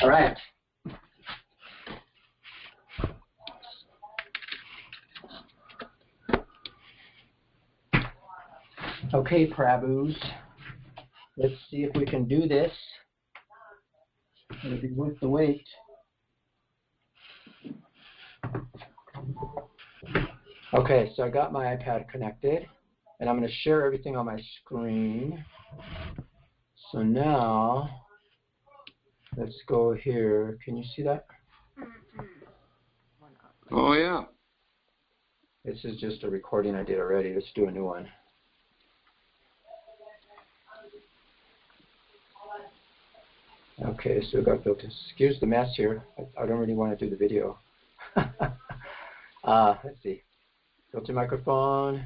All right. Okay, Prabhus. Let's see if we can do this. It'll be worth the wait. Okay, so I got my iPad connected, and I'm going to share everything on my screen. So now, let's go here. Can you see that? Oh, yeah. This is just a recording I did already. Let's do a new one. Okay, so we got filters. Excuse the mess here. I don't really want to do the video. Let's see. Filter microphone.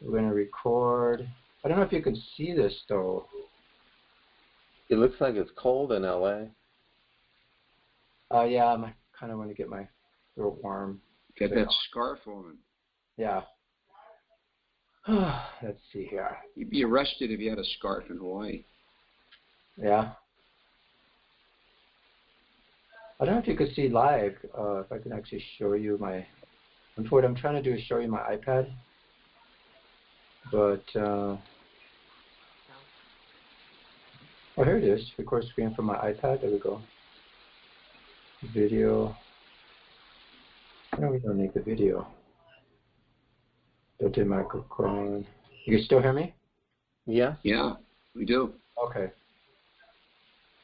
We're going to record. I don't know if you can see this, though. It looks like it's cold in LA. Yeah, I kind of want to get my throat warm. Get that scarf on. Yeah. Let's see here. You'd be arrested if you had a scarf in Hawaii. Yeah. I don't know if you could see live, if I can actually show you my... What I'm trying to do is show you my iPad. But, oh, here it is. Record screen from my iPad. There we go. Video. No, we don't need the video. Filter microphone. You can still hear me? Yeah? Yeah, we do. Okay.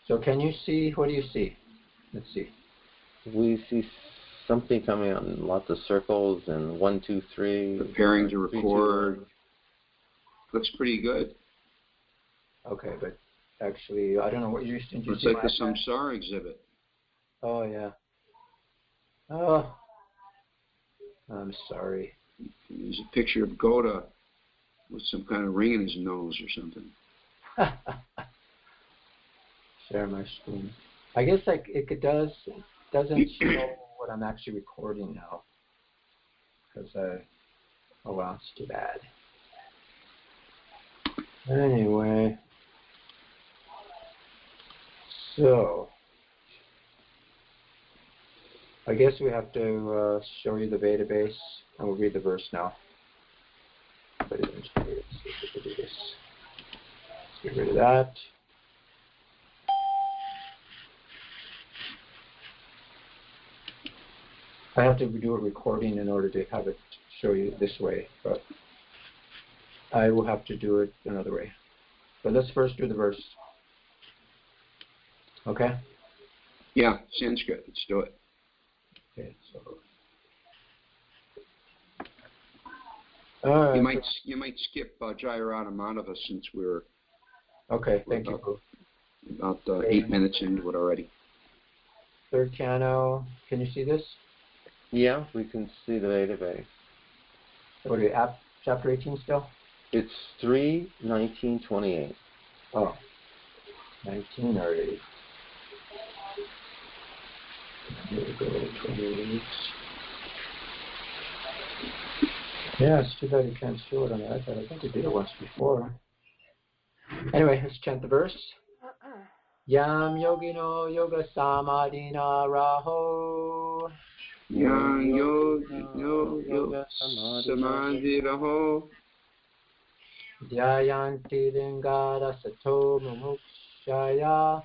So can you see, what do you see? Let's see. We see something coming out in lots of circles and 1, 2, 3. Preparing to record. 3, 2, looks pretty good. Okay, but actually, I don't know what you're using. It's like the Samsara exhibit. Oh, yeah. Oh, I'm sorry. There's a picture of Gauda with some kind of ring in his nose or something. Share my screen. I guess like it doesn't show what I'm actually recording now. Because oh well, it's too bad. Anyway, so I guess we have to show you the database, and we'll read the verse now. But let's see if we can do this. Let's get rid of that. I have to do a recording in order to have it show you this way, but I will have to do it another way. But let's first do the verse. Okay? Yeah, Sanskrit. Let's do it. Okay, so all right. You might skip Jayarada Madhava since we're okay. Thank you. About 8 minutes into it already. Third canto. Can you see this? Yeah, we can see the database. What are you at? Chapter 18 still? It's 3:19:28. Oh, 19 already. Here we go, 28. Yeah, it's too bad you can't show it on the iPad. I think we did it once before. Anyway, let's chant the verse. Yam yogino yoga samadhina raho. Yam yogino yoga samadhina. Dhyayanti lingada sato mumukshaya.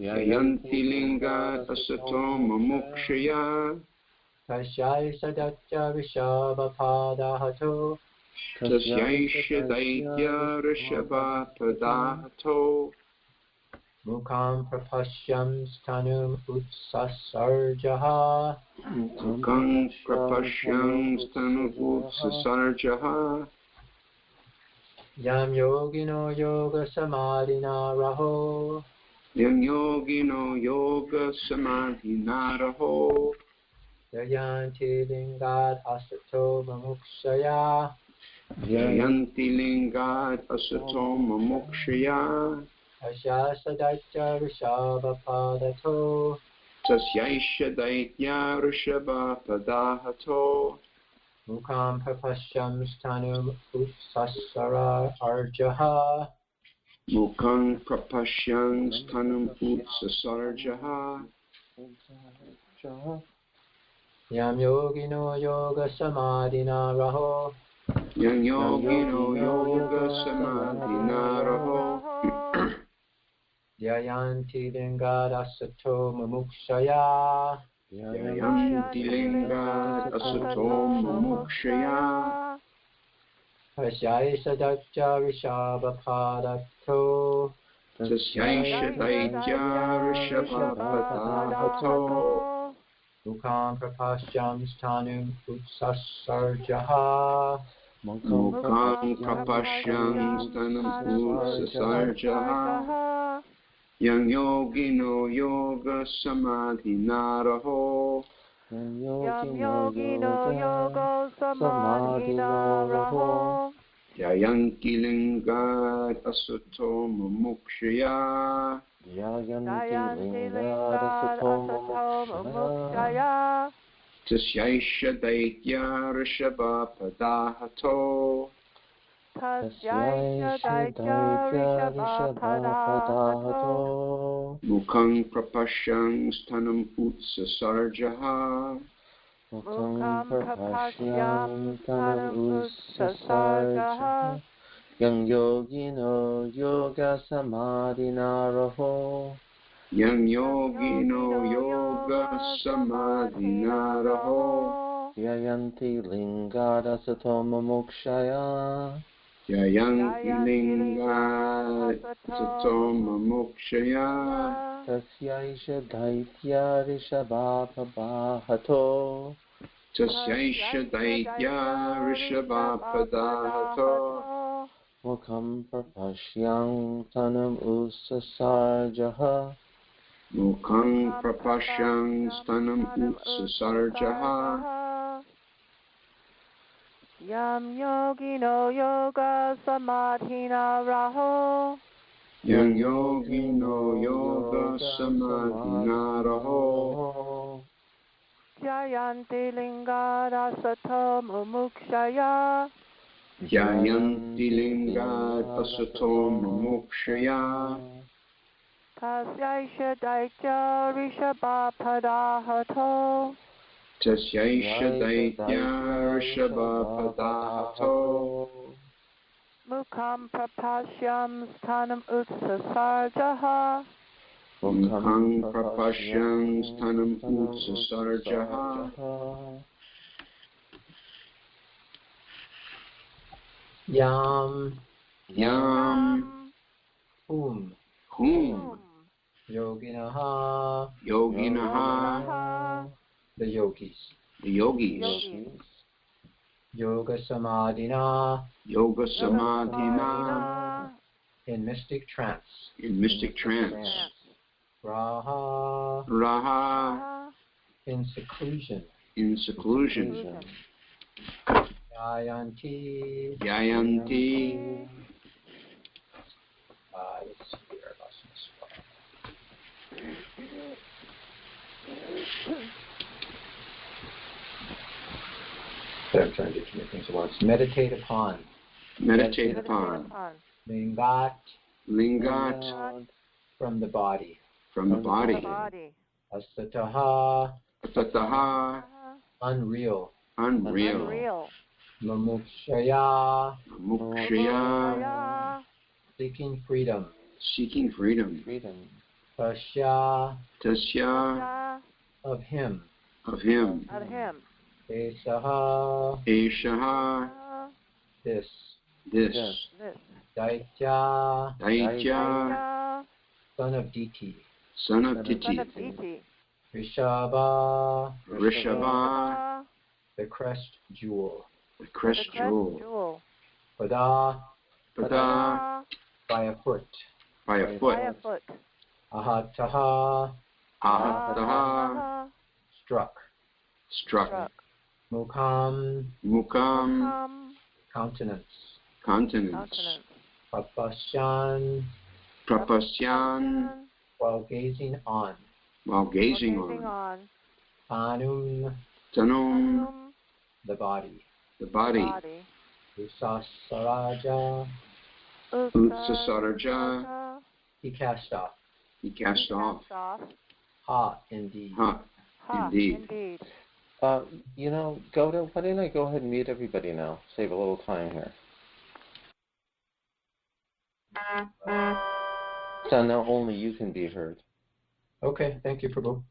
Dhyayanti lingada sato mumukshaya. Tasyai sadatya rishabhapadahato. Tasyai daitya rishabhapadahato. Mukam prapashyam stanum utsasarjaha. Mukam prapashyam stanum utsasarjaha. Yam yogino yoga samadhina raho. Yam yogino yoga samadhina raho. Dhyayanti lingad asato mamukshaya. Dhyayanti lingad asato mamukshaya. Tasyasa daitya rishabhapadato. Tasyaisha daitya rishabhapadahato. Mukam prapashyam stanum utsasara arjaha. Mukhang prapashyang sthanam utsasarjaha. Yam yogino yoga samadhina raho. Yang yogino yoga samadhina raho. Dhyayanti lingad asato mumukshaya. Dhyayanti lingad asato mumukshaya. Tasyaisa daitya rishabhapadato. Tasyaisha daitya rishabhapadato. Mukham prapashyam sthanum utsasarjaha. Mukham prapashyam sthanam utsasarjaha. Yang yogino yoga samadhina raho. Yam yogino yoga samadhina raho. Dhyayanti lingad asato mumukshaya. Dhyayanti lingad asato mumukshaya. Tasyaisha daitya rishabhapadato. Tasyaisha daitya rishabhapadato. Mukhang prapashyang sthanam utsasarjaha. Mukham prapashyam sthanam utsasarjaha. Yang yogino yoga samadhina raho. Yang yogino yoga samadhina raho. Dhyayanti lingada satoma mokshaya. Dhyayanti lingad satoma mokshaya. Tasyaisha daitya rishabhapadato. Tasyaisha daitya rishabhapadato. Mukham prapashyam sthanam utsasarjaha. Mukhang prapashyang sthanam utsasarjaha. Yam yogino yoga samadhina raho. Yang yogino yoga samadhina raho. Dhyayanti lingad asato mumukshaya. Dhyayanti lingad asato mumukshaya. Tasyaisha daitya rishabhapadato. Tasyaisha daitya rishabhapadato. Mukham prapashyam sthanam utsasarjaha. Mukhang prapashyang sthanam utsasarjaha. Yam Whom yoginaha. yoginaha. The yogis. The yogis. Yoga samadhina. Yoga samadhina. In mystic trance. In mystic trance. Raha. Raha. In seclusion. In seclusion. Dhyayanti. Dhyayanti. Let's see here. I lost my spot. I'm trying to do too many things at once. Meditate upon. Meditate upon. Lingat. Lingat. From the body. From the body. Asataha. Atataha. Unreal. Unreal. Mumukshaya. Mukshaya. Seeking freedom. Seeking freedom. Tasya. Tasya. Of him. Esaha. Eshaha. This. Daitya. Son of Diti. Rishabha. The crest jewel. Pada. By a foot. Ahataha. Struck. Mukham. Countenance. Prapasyan. While gazing on. Tanum. The body. Usasaraja. Utsasaraja. He cast off. He cast off. Ha, indeed. Ha, indeed. You know, Gauda, why don't I go ahead and mute everybody now? Save a little time here. So now only you can be heard. Okay, thank you, Prabhu.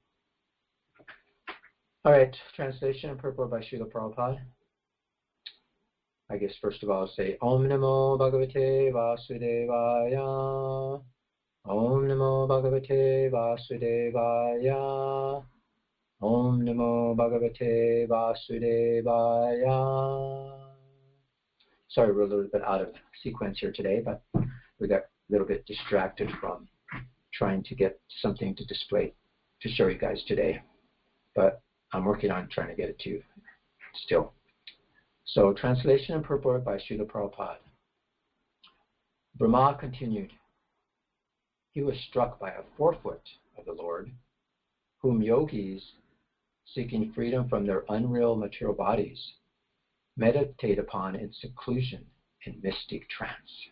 All right, translation and purport by Srila Prabhupada. I guess first of all, I'll say Om Namo Bhagavate Vasudevaya. Om Namo Bhagavate Vasudevaya. Om Namo Bhagavate Vasudevaya. Sorry, we're a little bit out of sequence here today, but we got a little bit distracted from trying to get something to display to show you guys today. But I'm working on trying to get it to you still. So, translation and purport by Srila Prabhupada. Brahmā continued. He was struck by a forefoot of the Lord, whom yogis, seeking freedom from their unreal material bodies, meditate upon in seclusion in mystic trance.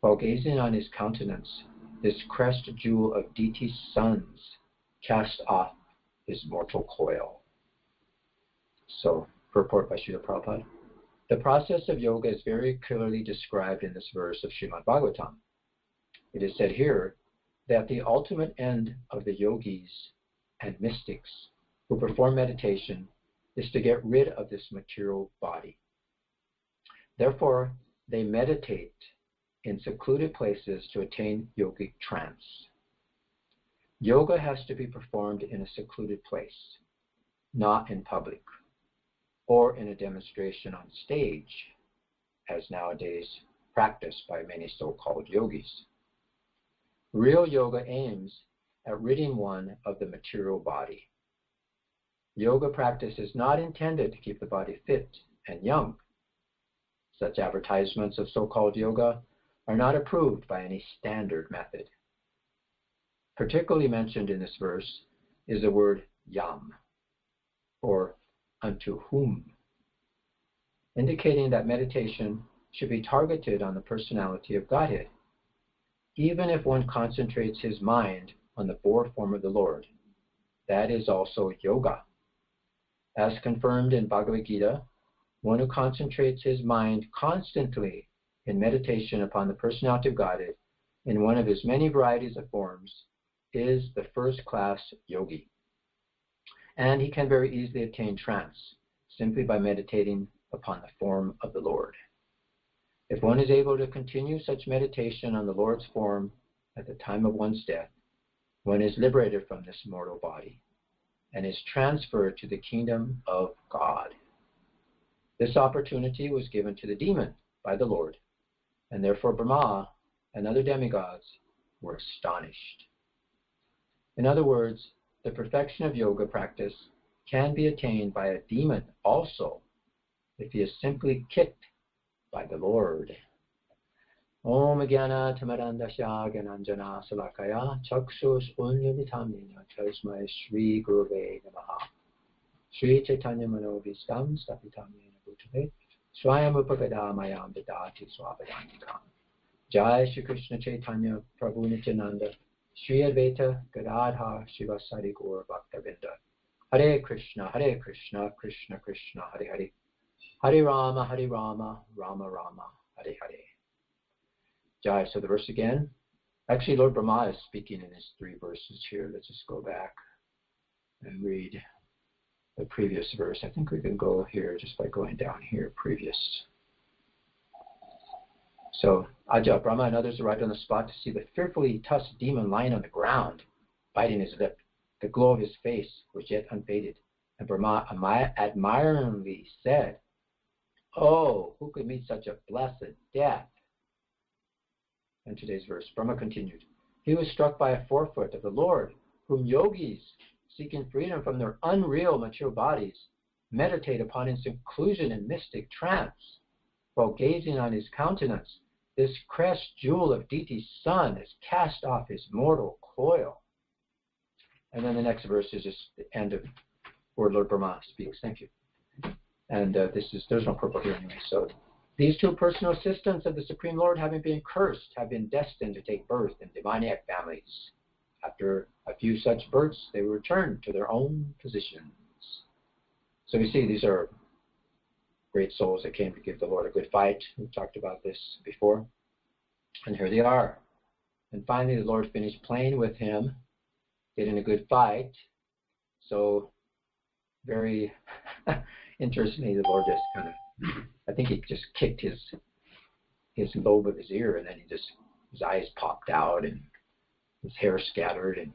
While gazing on his countenance, this crest jewel of Diti's sons cast off his mortal coil. So, purport by Srila Prabhupada. The process of yoga is very clearly described in this verse of Srimad Bhagavatam. It is said here that the ultimate end of the yogis and mystics who perform meditation is to get rid of this material body. Therefore, they meditate in secluded places to attain yogic trance. Yoga has to be performed in a secluded place, not in public, or in a demonstration on stage, as nowadays practiced by many so-called yogis. Real yoga aims at ridding one of the material body. Yoga practice is not intended to keep the body fit and young. Such advertisements of so-called yoga are not approved by any standard method. Particularly mentioned in this verse is the word yam, or unto whom, indicating that meditation should be targeted on the personality of Godhead, even if one concentrates his mind on the Boar form of the Lord. That is also yoga. As confirmed in Bhagavad Gita, one who concentrates his mind constantly in meditation upon the personality of Godhead in one of his many varieties of forms is the first-class yogi. And he can very easily attain trance simply by meditating upon the form of the Lord. If one is able to continue such meditation on the Lord's form at the time of one's death, one is liberated from this mortal body and is transferred to the kingdom of God. This opportunity was given to the demon by the Lord, and therefore Brahmā and other demigods were astonished. In other words, the perfection of yoga practice can be attained by a demon also, if he is simply kicked by the Lord. Om Jnana Tamarandasya Gyananjana Salakaya Chakshus Unyamitam Yena Tasmai Shri Guruve Namaha. Shri Chaitanya Manovistam Stapitam Yena Bhutave Swayam Upagada Mayam Vidati Swapadantikam. Jai Shri Krishna Chaitanya Prabhu Nityananda Shri Advaita Gadadhar Shivasari Gaur Bhaktavinda. Hare Krishna, Krishna Krishna, Hare Hare. Hare Rama, Rama Rama, Hare Hare. Jai. So the verse again. Actually, Lord Brahmā is speaking in his 3 verses here. Let's just go back and read the previous verse. I think we can go here just by going down here, previous. So, Aja, Brahmā and others arrived on the spot to see the fearfully tusked demon lying on the ground, biting his lip. The glow of his face was yet unfaded, and Brahmā admiringly said, "Oh, who could meet such a blessed death?" And today's verse, Brahmā continued, he was struck by a forefoot of the Lord, whom yogis, seeking freedom from their unreal material bodies, meditate upon in seclusion and mystic trance. While gazing on his countenance, this crest jewel of Diti's son is cast off his mortal coil. And then the next verse is just the end of where Lord Brahmā speaks. Thank you. And there's no purport here anyway, so These two personal assistants of the Supreme Lord, having been cursed, have been destined to take birth in demoniac families. After a few such births, they will return to their own positions. So you see, these are great souls that came to give the Lord a good fight. We've talked about this before. And here they are. And finally, the Lord finished playing with him, getting a good fight. So, very interestingly, the Lord just kind of, I think he just kicked his lobe of his ear, and then his eyes popped out, and his hair scattered, and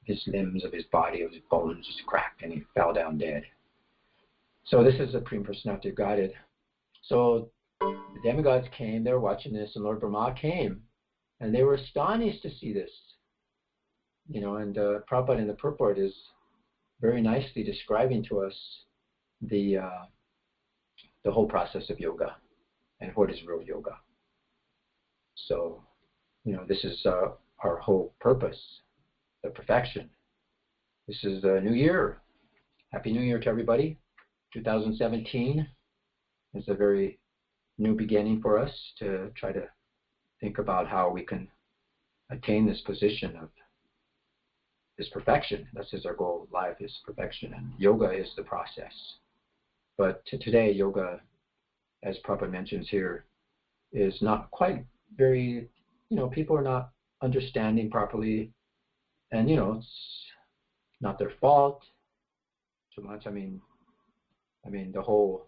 his limbs of his body, of his bones just cracked, and he fell down dead. So this is the Supreme Personality of Godhead. So the demigods came, they were watching this, and Lord Brahmā came, and they were astonished to see this. You know, and Prabhupada in the purport is very nicely describing to us the whole process of yoga and what is real yoga. So, you know, this is our whole purpose, the perfection. This is the new year. Happy New Year to everybody. 2017 is a very new beginning for us to try to think about how we can attain this position of this perfection. This is our goal of life, is perfection, and yoga is the process. But today, yoga, as Prabhupada mentions here, is not quite very, you know, people are not understanding properly, and, you know, it's not their fault too much. I mean, the whole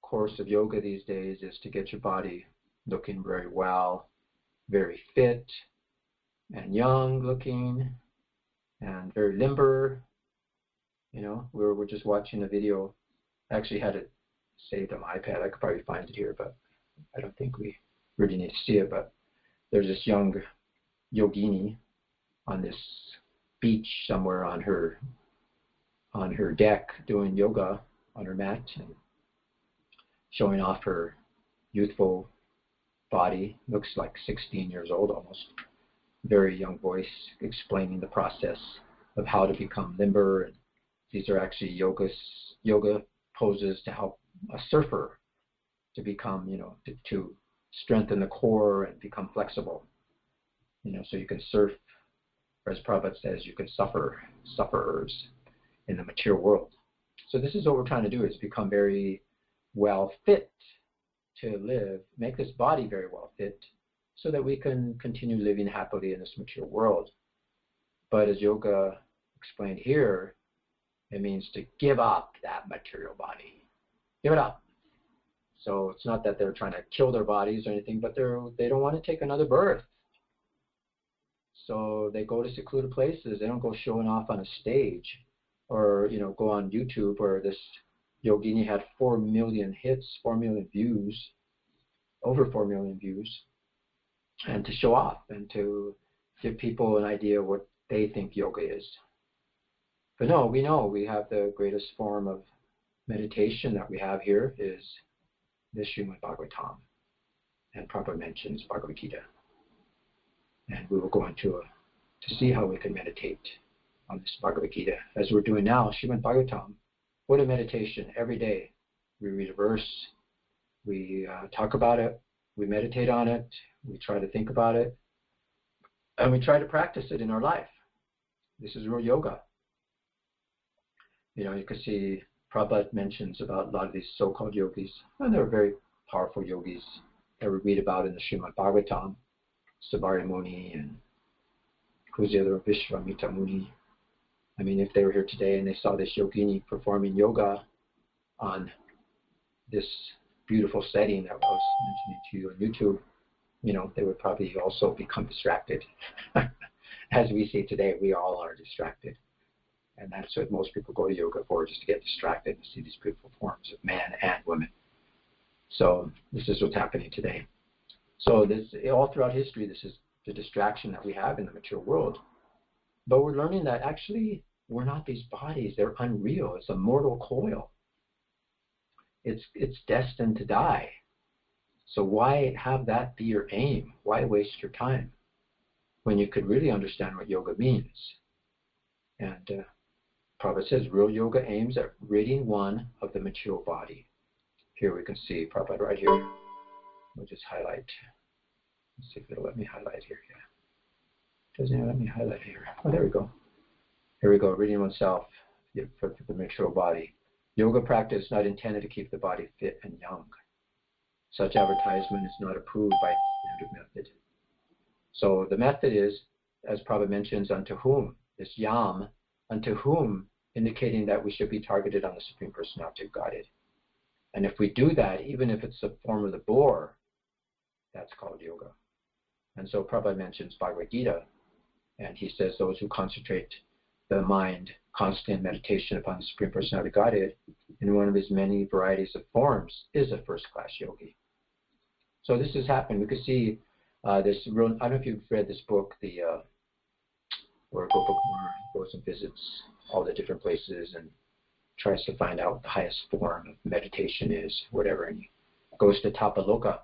course of yoga these days is to get your body looking very well, very fit, and young looking, and very limber. You know, we're just watching a video. I actually had it saved on my iPad. I could probably find it here, but I don't think we really need to see it. But there's this young yogini on this beach somewhere on her deck doing yoga on her mat and showing off her youthful body. Looks like 16 years old almost. Very young voice explaining the process of how to become limber. And these are actually yoga poses to help a surfer to become, you know, to strengthen the core and become flexible. You know, so you can surf, or as Prabhupada says, you can sufferers in the material world. So this is what we're trying to do, is become very well fit to live, make this body very well fit, so that we can continue living happily in this material world. But as yoga explained here, it means to give up that material body. Give it up. So it's not that they're trying to kill their bodies or anything, but they don't want to take another birth. So they go to secluded places. They don't go showing off on a stage, or, you know, go on YouTube where this yogini had 4 million hits, 4 million views, over 4 million views, and to show off and to give people an idea of what they think yoga is. But no, we know we have the greatest form of meditation that we have here is this Srimad Bhagavatam, and Prabhupada mentions Bhagavad Gita. And we will go into to see how we can meditate on this Bhagavad Gita, as we're doing now, Srimad Bhagavatam. What a meditation. Every day we read a verse, we talk about it, we meditate on it, we try to think about it, and we try to practice it in our life. This is real yoga. You know, you can see Prabhupada mentions about a lot of these so-called yogis, and they're very powerful yogis that we read about in the Srimad Bhagavatam. Sabari Muni and who's the other, Vishwamitra Muni. I mean, if they were here today and they saw this yogini performing yoga on this beautiful setting that I was mentioning to you on YouTube, you know, they would probably also become distracted. As we see today, we all are distracted. And that's what most people go to yoga for, just to get distracted and see these beautiful forms of man and women. So this is what's happening today. So this, all throughout history, this is the distraction that we have in the material world. But we're learning that actually we're not these bodies. They're unreal. It's a mortal coil. It's destined to die. So why have that be your aim? Why waste your time when you could really understand what yoga means? And Prabhupada says real yoga aims at ridding one of the material body. here we can see Prabhupada right here. We'll just highlight. Let's see if it'll let me highlight here. Yeah. Doesn't even let me highlight here. Oh, there we go. Here we go. Reading oneself for the mature body. Yoga practice is not intended to keep the body fit and young. Such advertisement is not approved by the standard method. So the method is, as Prabhupada mentions, unto whom, this yam, unto whom, indicating that we should be targeted on the Supreme Personality of Godhead. And if we do that, even if it's the form of the boar, that's called yoga. And so Prabhupada mentions Bhagavad Gita, and he says those who concentrate the mind, constant meditation upon the Supreme Personality of Godhead in one of his many varieties of forms is a first-class yogi. So this has happened. We could see this. I don't know if you've read this book, where Gaudacandra goes and visits all the different places and tries to find out what the highest form of meditation is, whatever, and he goes to Tapaloka.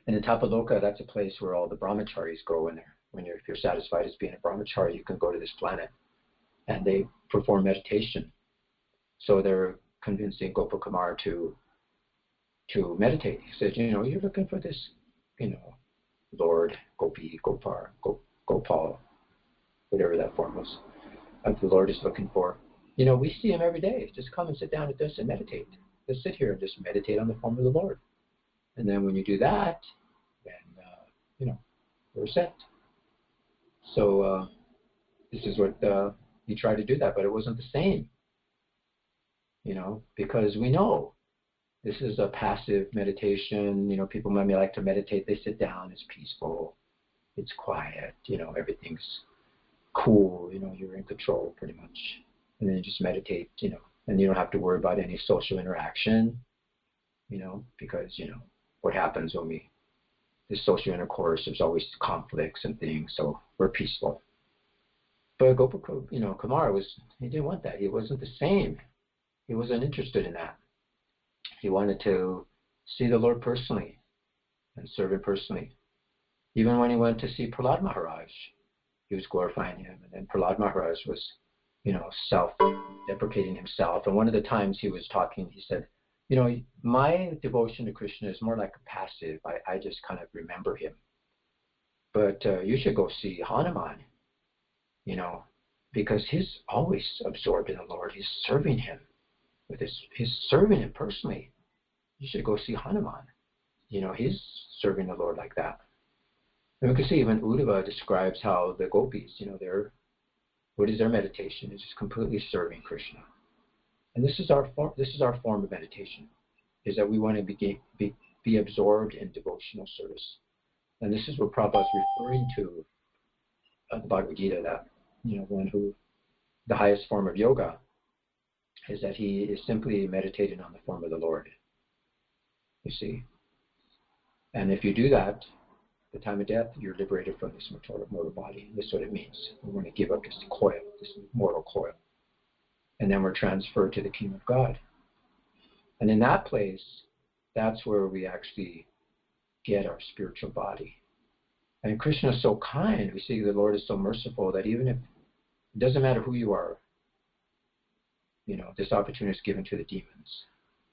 And in Tapaloka, that's a place where all the brahmacharis go in there. If you're satisfied as being a brahmachari, you can go to this planet. And they perform meditation. So they're convincing Gaudacandra to meditate. He says, you're looking for this, Lord, Gopi, Gopal, whatever that form was, that the Lord is looking for. We see him every day. Just come and sit down with us and meditate. Just sit here and just meditate on the form of the Lord. And then when you do that, then, we're set. So this is what he tried to do that, but it wasn't the same. Because we know this is a passive meditation. People might like to meditate. They sit down. It's peaceful. It's quiet. Everything's cool. You're in control pretty much. And then you just meditate, and you don't have to worry about any social interaction, because, what happens when this social intercourse, there's always conflicts and things, so we're peaceful. But Kumar he didn't want that. He wasn't the same. He wasn't interested in that. He wanted to see the Lord personally and serve him personally. Even when he went to see Prahlad Maharaj, he was glorifying him. And then Prahlad Maharaj was, self-deprecating himself. And one of the times he was talking, he said, my devotion to Krishna is more like a passive. I just kind of remember him. But you should go see Hanuman, because he's always absorbed in the Lord. He's serving him. He's serving him personally. You should go see Hanuman. He's serving the Lord like that. And we can see even Uddhava describes how the gopis, what is their meditation? It's just completely serving Krishna. And this is our form of meditation, is that we want to be absorbed in devotional service. And this is what Prabhupada is referring to the Bhagavad Gita, that the highest form of yoga is that he is simply meditating on the form of the Lord. You see? And if you do that, at the time of death, you're liberated from this mortal body. This is what it means. We want to give up this coil, this mortal coil. And then we're transferred to the kingdom of God. And in that place, that's where we actually get our spiritual body. And Krishna is so kind. We see the Lord is so merciful that even if it doesn't matter who you are, this opportunity is given to the demons.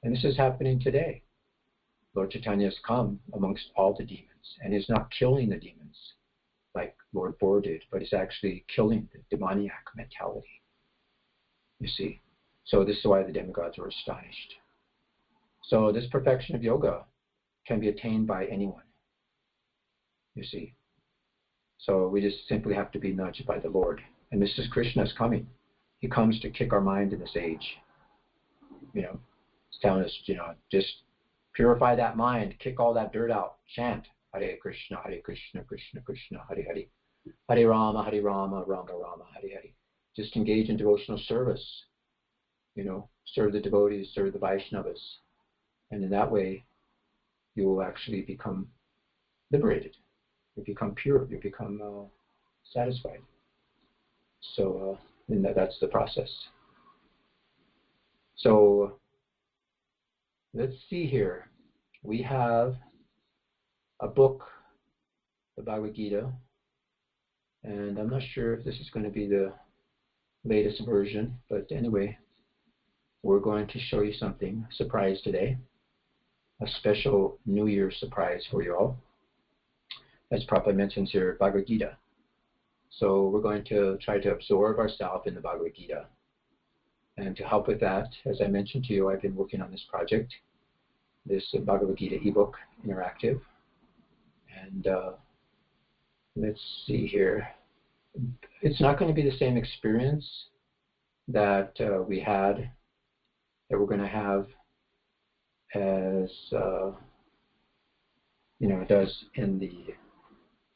And this is happening today. Lord Chaitanya has come amongst all the demons, and is not killing the demons like Lord Bohr did, but is actually killing the demoniac mentality. You see? So this is why the demigods were astonished. So this perfection of yoga can be attained by anyone. You see? So we just simply have to be nudged by the Lord. And this is Krishna's coming. He comes to kick our mind in this age. He's telling us, just purify that mind, kick all that dirt out, chant Hare Krishna, Krishna Krishna, Hare Hare, Hare Rama, Rama Rama, Hare Hare. Just engage in devotional service. Serve the devotees, serve the Vaishnavas. And in that way, you will actually become liberated. You become pure. You become satisfied. So that's the process. So let's see here. We have a book, the Bhagavad Gita, and I'm not sure if this is going to be the latest version, but anyway, we're going to show you something, surprise today. a special New Year surprise for you all. As Prabhupada mentions here, Bhagavad Gita. So we're going to try to absorb ourselves in the Bhagavad Gita. And to help with that, as I mentioned to you, I've been working on this project, this Bhagavad Gita ebook, interactive. And let's see here. It's not going to be the same experience that we had, that we're going to have as, it does in the,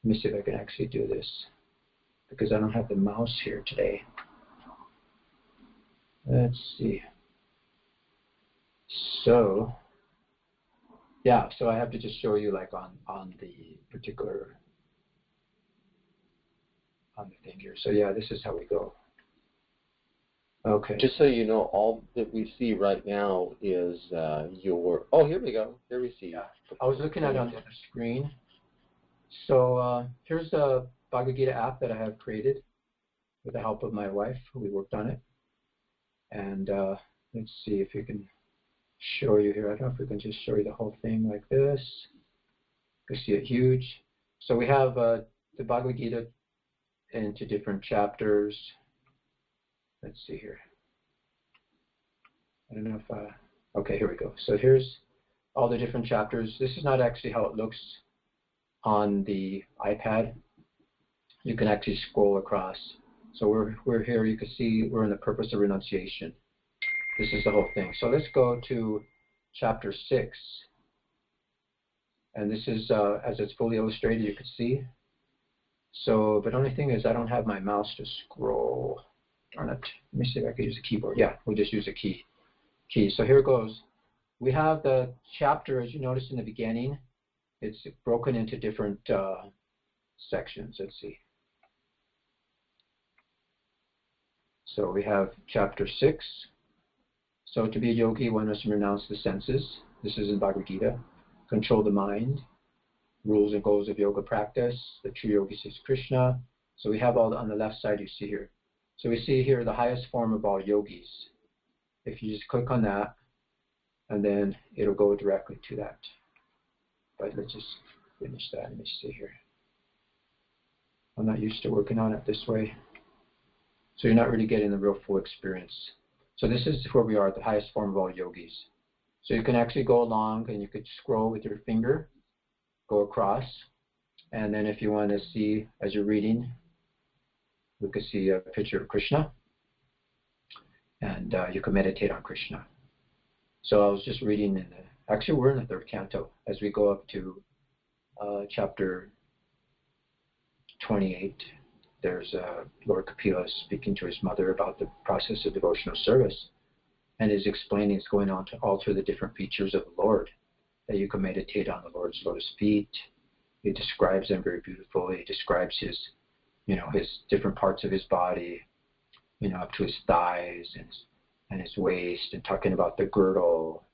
let me see if I can actually do this, because I don't have the mouse here today. Let's see. So, yeah, so I have to just show you like on the particular, on the thing here. So yeah, this is how we go. Okay. Just so you know, all that we see right now is your... Oh, here we go. Here we see. Yeah. I was looking at it on the other screen. So here's the Bhagavad Gita app that I have created with the help of my wife. We worked on it. And let's see if we can show you here. I don't know if we can just show you the whole thing like this. You can see it huge. So we have the Bhagavad Gita into different chapters. Let's see here. I don't know if okay, here we go. So here's all the different chapters. This is not actually how it looks on the iPad. You can actually scroll across. So we're here. You can see we're in the purpose of renunciation. This is the whole thing. So let's go to chapter 6. And this is, as it's fully illustrated, you can see. So, but the only thing is I don't have my mouse to scroll. Darn it. Let me see if I can use a keyboard. Yeah, we'll just use a key. So here it goes. We have the chapter, as you noticed in the beginning, it's broken into different sections. Let's see. So we have chapter 6. So to be a yogi, one must renounce the senses. This is in Bhagavad Gita. Control the mind. Rules and goals of yoga practice. The true yogi is Krishna. So we have all on the left side you see here. So we see here the highest form of all yogis. If you just click on that, and then it'll go directly to that. But let's just finish that. Let me see here. I'm not used to working on it this way. So you're not really getting the real full experience. So this is where we are at the highest form of all yogis. So you can actually go along and you could scroll with your finger, go across. And then if you want to see, as you're reading, we could see a picture of Krishna. And you can meditate on Krishna. So I was just reading in the, actually we're in the 3rd canto as we go up to chapter 28. There's Lord Kapila speaking to his mother about the process of devotional service, and is explaining it's going on to alter the different features of the Lord, that you can meditate on the Lord's lotus feet. He describes them very beautifully. He describes his, his different parts of his body, up to his thighs and his waist, and talking about the girdle,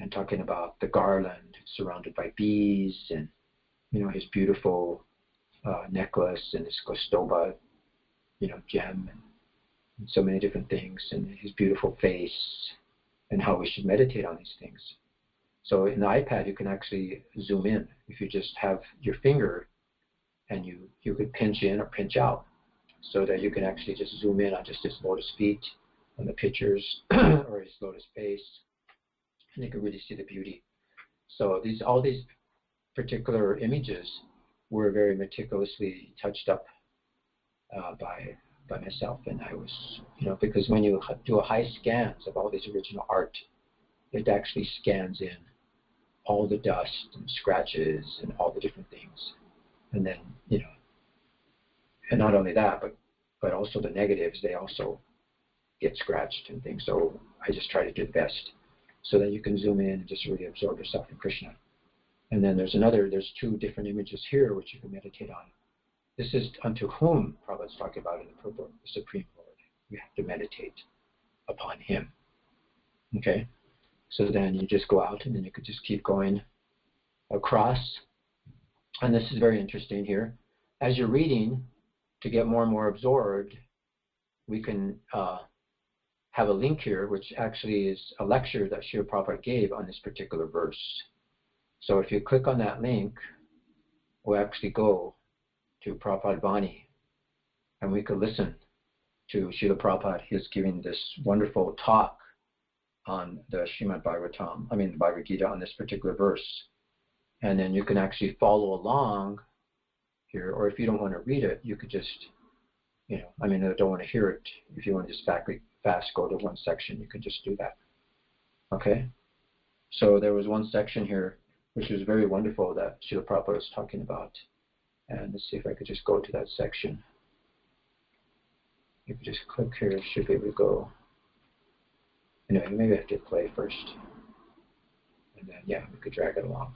and talking about the garland surrounded by bees, and his beautiful necklace and his kostoba, gem, and so many different things, and his beautiful face, and how we should meditate on these things. So in the iPad, you can actually zoom in. If you just have your finger, and you could pinch in or pinch out, so that you can actually just zoom in on just his lotus feet, on the pictures, or his lotus face, and you can really see the beauty. So all these particular images were very meticulously touched up by myself, and I was, because when you do a high scans of all these original art, it actually scans in all the dust and scratches and all the different things, and then and not only that, but also the negatives, they also get scratched and things. So I just try to do the best, so that you can zoom in and just really absorb yourself in Krishna. And then there's 2 different images here which you can meditate on. This is unto whom Prabhupada's talking about in the purport, the Supreme Lord. We have to meditate upon him. Okay? So then you just go out, and then you could just keep going across. And this is very interesting here. As you're reading, to get more and more absorbed, we can have a link here, which actually is a lecture that Srila Prabhupada gave on this particular verse. So if you click on that link, we'll actually go to Prabhupada Vani, and we could listen to Srila Prabhupada. He's giving this wonderful talk on the the Bhagavad Gita on this particular verse. And then you can actually follow along here, or if you don't want to read it, you could just, I don't want to hear it. If you want to just fast go to one section, you can just do that. Okay? So there was one section here which was very wonderful that Srila Prabhupada was talking about. And let's see if I could just go to that section. You could just click here, it should be able to go. Anyway, maybe I have to play first. And then, we could drag it along.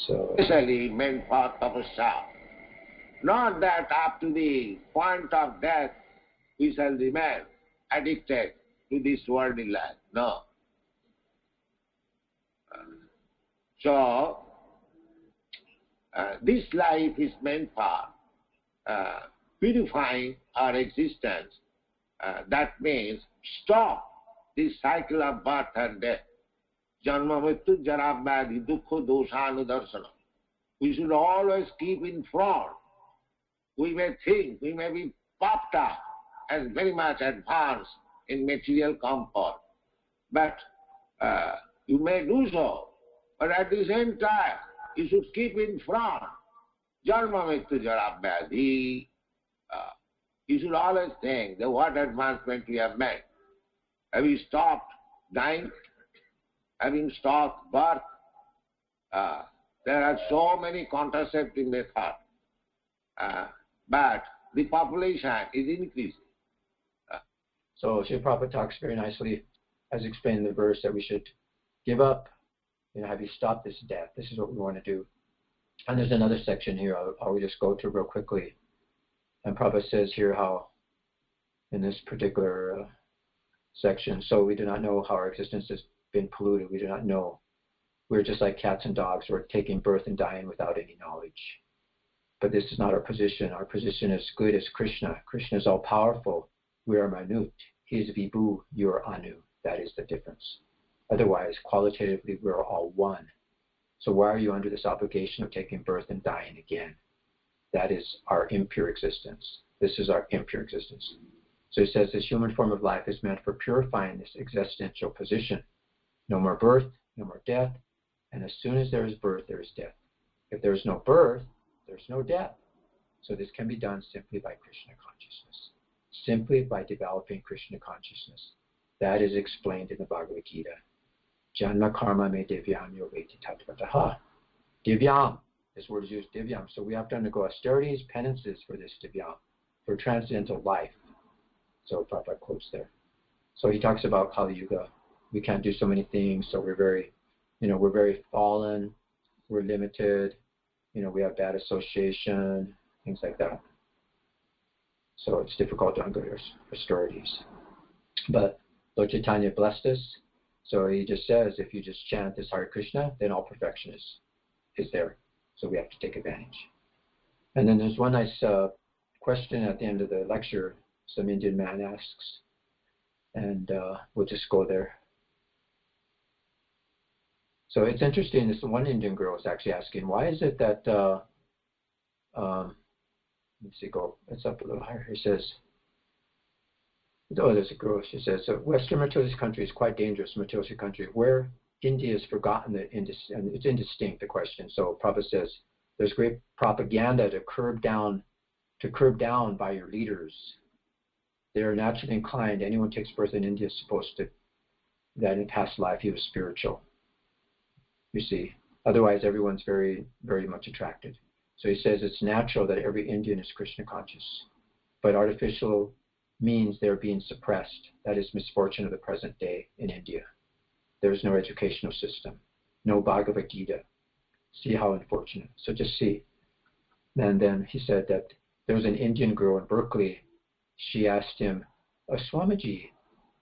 So, especially meant for tapasya. Not that up to the point of death we shall remain addicted to this worldly life. No. So, this life is meant for purifying our existence. That means stop this cycle of birth and death. Janma mrityu jara vyadhi dukkha doshanudarsana. We should always keep in front. We may think, we may be popped up as very much advanced in material comfort, but you may do so. But at the same time, you should keep in front. Janma mrityu jara vyadhi. You should always think that what advancement we have made. Have you stopped dying? Having stopped birth? There are so many contraceptive methods, but the population is increasing. So Srila Prabhupada talks very nicely, as explained in the verse, that we should give up, have you stopped this death? This is what we want to do. And there's another section here I'll just go to real quickly. And Prabhupada says here how, in this particular section, so we do not know how our existence has been polluted. We do not know. We're just like cats and dogs. We're taking birth and dying without any knowledge. But this is not our position. Our position is good as Krishna. Krishna is all-powerful. We are minute. He is Vibhu, you are Anu. That is the difference. Otherwise, qualitatively, we're all one. So why are you under this obligation of taking birth and dying again? That is our impure existence. This is our impure existence. So he says this human form of life is meant for purifying this existential position. No more birth, no more death, and as soon as there is birth, there is death. If there is no birth, there is no death. So this can be done simply by Krishna consciousness, simply by developing Krishna consciousness. That is explained in the Bhagavad Gita. Janma karma me divyam yogeti tatvataha. Divyam, this word is used, divyam. So we have to undergo austerities, penances for this divyam, for transcendental life. So Prabhupada quotes there. So he talks about Kali Yuga. We can't do so many things, so we're very fallen, we're limited, we have bad association, things like that. So it's difficult to undergo austerities. But Lord Chaitanya blessed us, so he just says, if you just chant this Hare Krishna, then all perfection is there. So we have to take advantage. And then there's one nice question at the end of the lecture, some Indian man asks, and we'll just go there. So it's interesting, this one Indian girl is actually asking, why is it that, let's see, it's up a little higher. He says, there's a girl, she says, so Western materialist country is quite dangerous, materialistic country, where India has forgotten and it's indistinct, the question. So Prabhupada says, there's great propaganda to curb down by your leaders. They are naturally inclined. Anyone who takes birth in India is supposed to, that in past life he was spiritual. You see, otherwise everyone's very, very much attracted. So he says it's natural that every Indian is Krishna conscious, but artificial means they're being suppressed. That is misfortune of the present day in India. There is no educational system, no Bhagavad Gita. See how unfortunate. So just see. And then he said that there was an Indian girl in Berkeley. She asked him, Swamiji,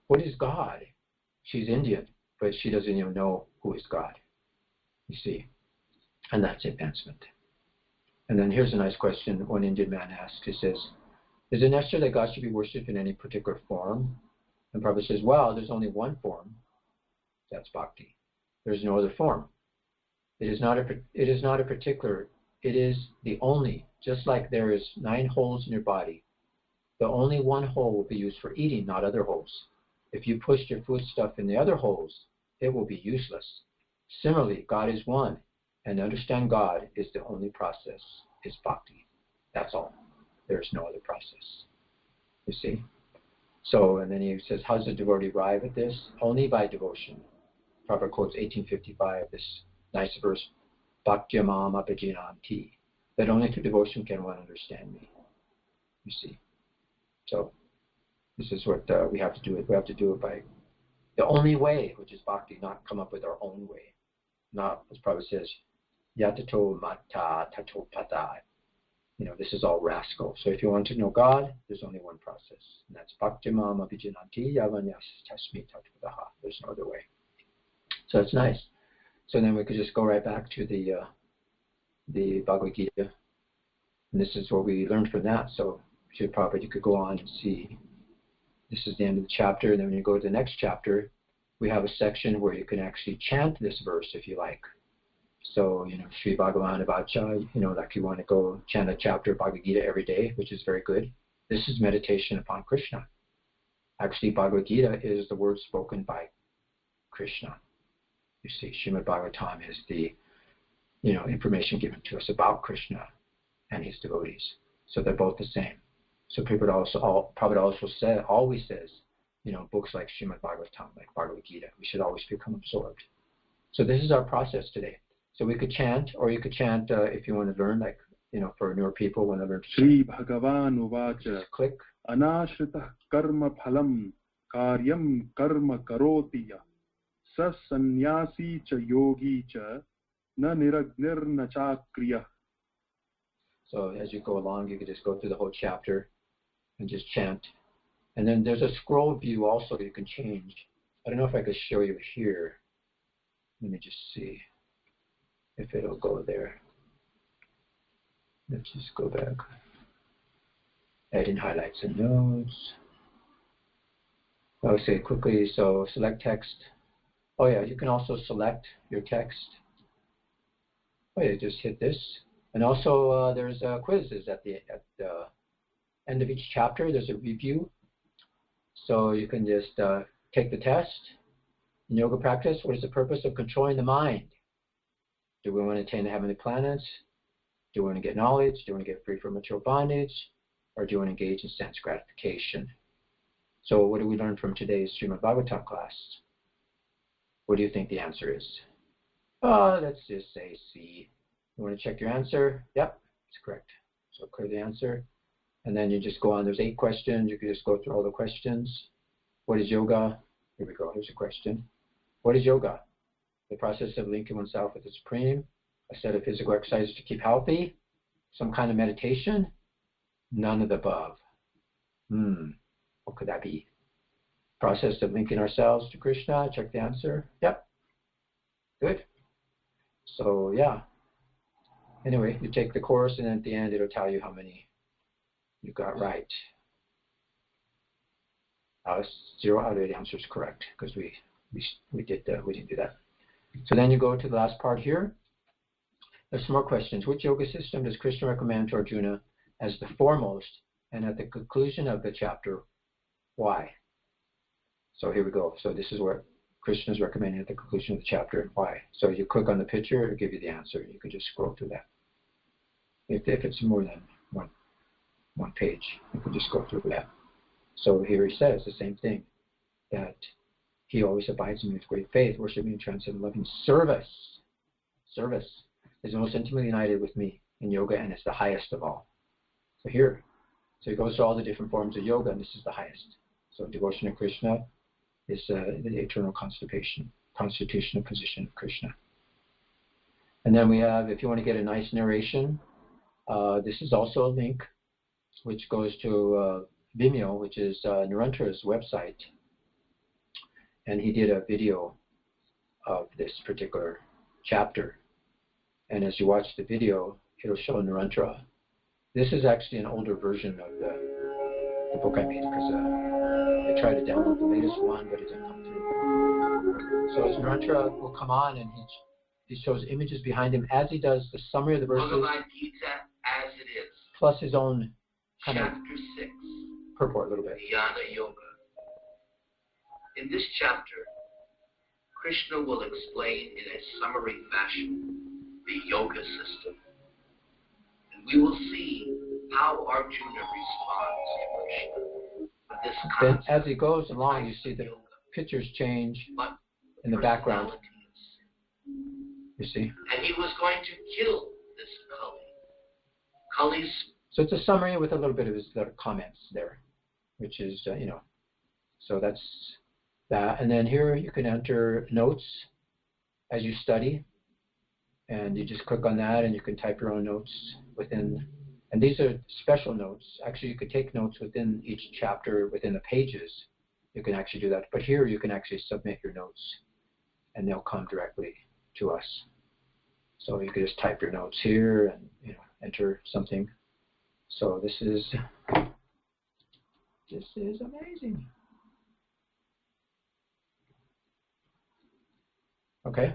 what is God? She's Indian, but she doesn't even know who is God. You see, and that's advancement. And then here's a nice question one Indian man asks. He says, is it necessary that God should be worshipped in any particular form? And Prabhu says, well, there's only one form. That's bhakti. There's no other form. It is not a particular, it is the only, just like there is 9 holes in your body, the only one hole will be used for eating, not other holes. If you pushed your foodstuff in the other holes, it will be useless. Similarly, God is one, and to understand God is the only process, is bhakti. That's all. There's no other process. You see? So, and then he says, how does the devotee arrive at this? Only by devotion. Prabhupada quotes 1855, this nice verse, Bhakti mam abhijnanti, that only through devotion can one understand me. You see? So, this is what we have to do. We have to do it by the only way, which is bhakti, not come up with our own way. Not, as Prabhupada says, yatato mata tato pada. This is all rascal. So if you want to know God, there's only one process. And that's bhakti mam abhijnanti yavanyas tasmi tattvadaha. There's no other way. So it's nice. So then we could just go right back to the Bhagavad Gita. And this is what we learned from that. So Prabhupada, you could go on and see. This is the end of the chapter. And then when you go to the next chapter, we have a section where you can actually chant this verse if you like. So, Sri Bhagavan Vacha, like you want to go chant a chapter of Bhagavad Gita every day, which is very good. This is meditation upon Krishna. Actually, Bhagavad Gita is the word spoken by Krishna. You see, Srimad Bhagavatam is the, information given to us about Krishna and his devotees. So they're both the same. So Prabhupada also always says, books like Srimad Bhagavatam, like Bhagavad Gita, we should always become absorbed. So this is our process today. So we could chant, or you could chant if you want to learn, like, for newer people when they learn to Shri Bhagavan Uvacha click. Anashrita karma phalam karyam karma karotiya sa sannyasi cha yogi cha na niragnir na cha kriya. So as you go along, you could just go through the whole chapter and just chant. And then there's a scroll view also you can change. I don't know if I could show you here. Let me just see if it'll go there. Let's just go back. Adding highlights and notes. I'll say quickly, so select text. Oh yeah, you can also select your text. Oh yeah, just hit this. And also there's quizzes at the end of each chapter. There's a review. So you can just take the test. In yoga practice, what is the purpose of controlling the mind? Do we want to attain the heavenly planets? Do we want to get knowledge? Do we want to get free from material bondage? Or do we want to engage in sense gratification? So what do we learn from today's Srimad Bhagavatam class? What do you think the answer is? Let's just say C. You want to check your answer? Yep, it's correct. So clear the answer. And then you just go on. There's 8 questions. You can just go through all the questions. What is yoga? Here we go. Here's a question. What is yoga? The process of linking oneself with the Supreme, a set of physical exercises to keep healthy, some kind of meditation, none of the above. What could that be? Process of linking ourselves to Krishna, check the answer. Yep. Good. So, yeah. Anyway, you take the course, and at the end, it'll tell you how many you got right. 0 out of 8 answers correct, because we didn't do that. So then you go to the last part here. There's some more questions. Which yoga system does Krishna recommend to Arjuna as the foremost, and at the conclusion of the chapter, why? So here we go. So this is what Krishna is recommending at the conclusion of the chapter, why. So you click on the picture, it'll give you the answer. You can just scroll through that. If it's more than one page, you can just go through that. So here he says the same thing, that he always abides in me with great faith, worshiping, transcendent, loving service. Service is the most intimately united with me in yoga, and it's the highest of all. So here, so he goes to all the different forms of yoga, and this is the highest. So devotion to Krishna is the eternal constitutional position of Krishna. And then we have, if you want to get a nice narration, this is also a link which goes to Vimeo, which is Narendра's website. And he did a video of this particular chapter. And as you watch the video, it'll show Narendra. This is actually an older version of the book I made, because to try to download the latest one, but it didn't come through. So his mantra will come on, and he shows images behind him as he does the summary of the verses, Bhagavad Gita as it is. plus his own kind of Chapter 6. purport a little bit. Jnana Yoga. In this chapter, Krishna will explain in a summary fashion the yoga system. And we will see how Arjuna responds to Krishna. With this Then concept, as he goes along, you see the pictures change but in the background. personalities. You see? And he was going to kill this Kali. Kali's So it's a summary with a little bit of his little comments there, which is, so that's that. And then here you can enter notes as you study, and you just click on that and you can type your own notes within, and these are special notes. Actually, you could take notes within each chapter, within the pages. You can actually do that. But here you can actually submit your notes, and they'll come directly to us. So you can just type your notes here and, enter something. So this is amazing. Okay,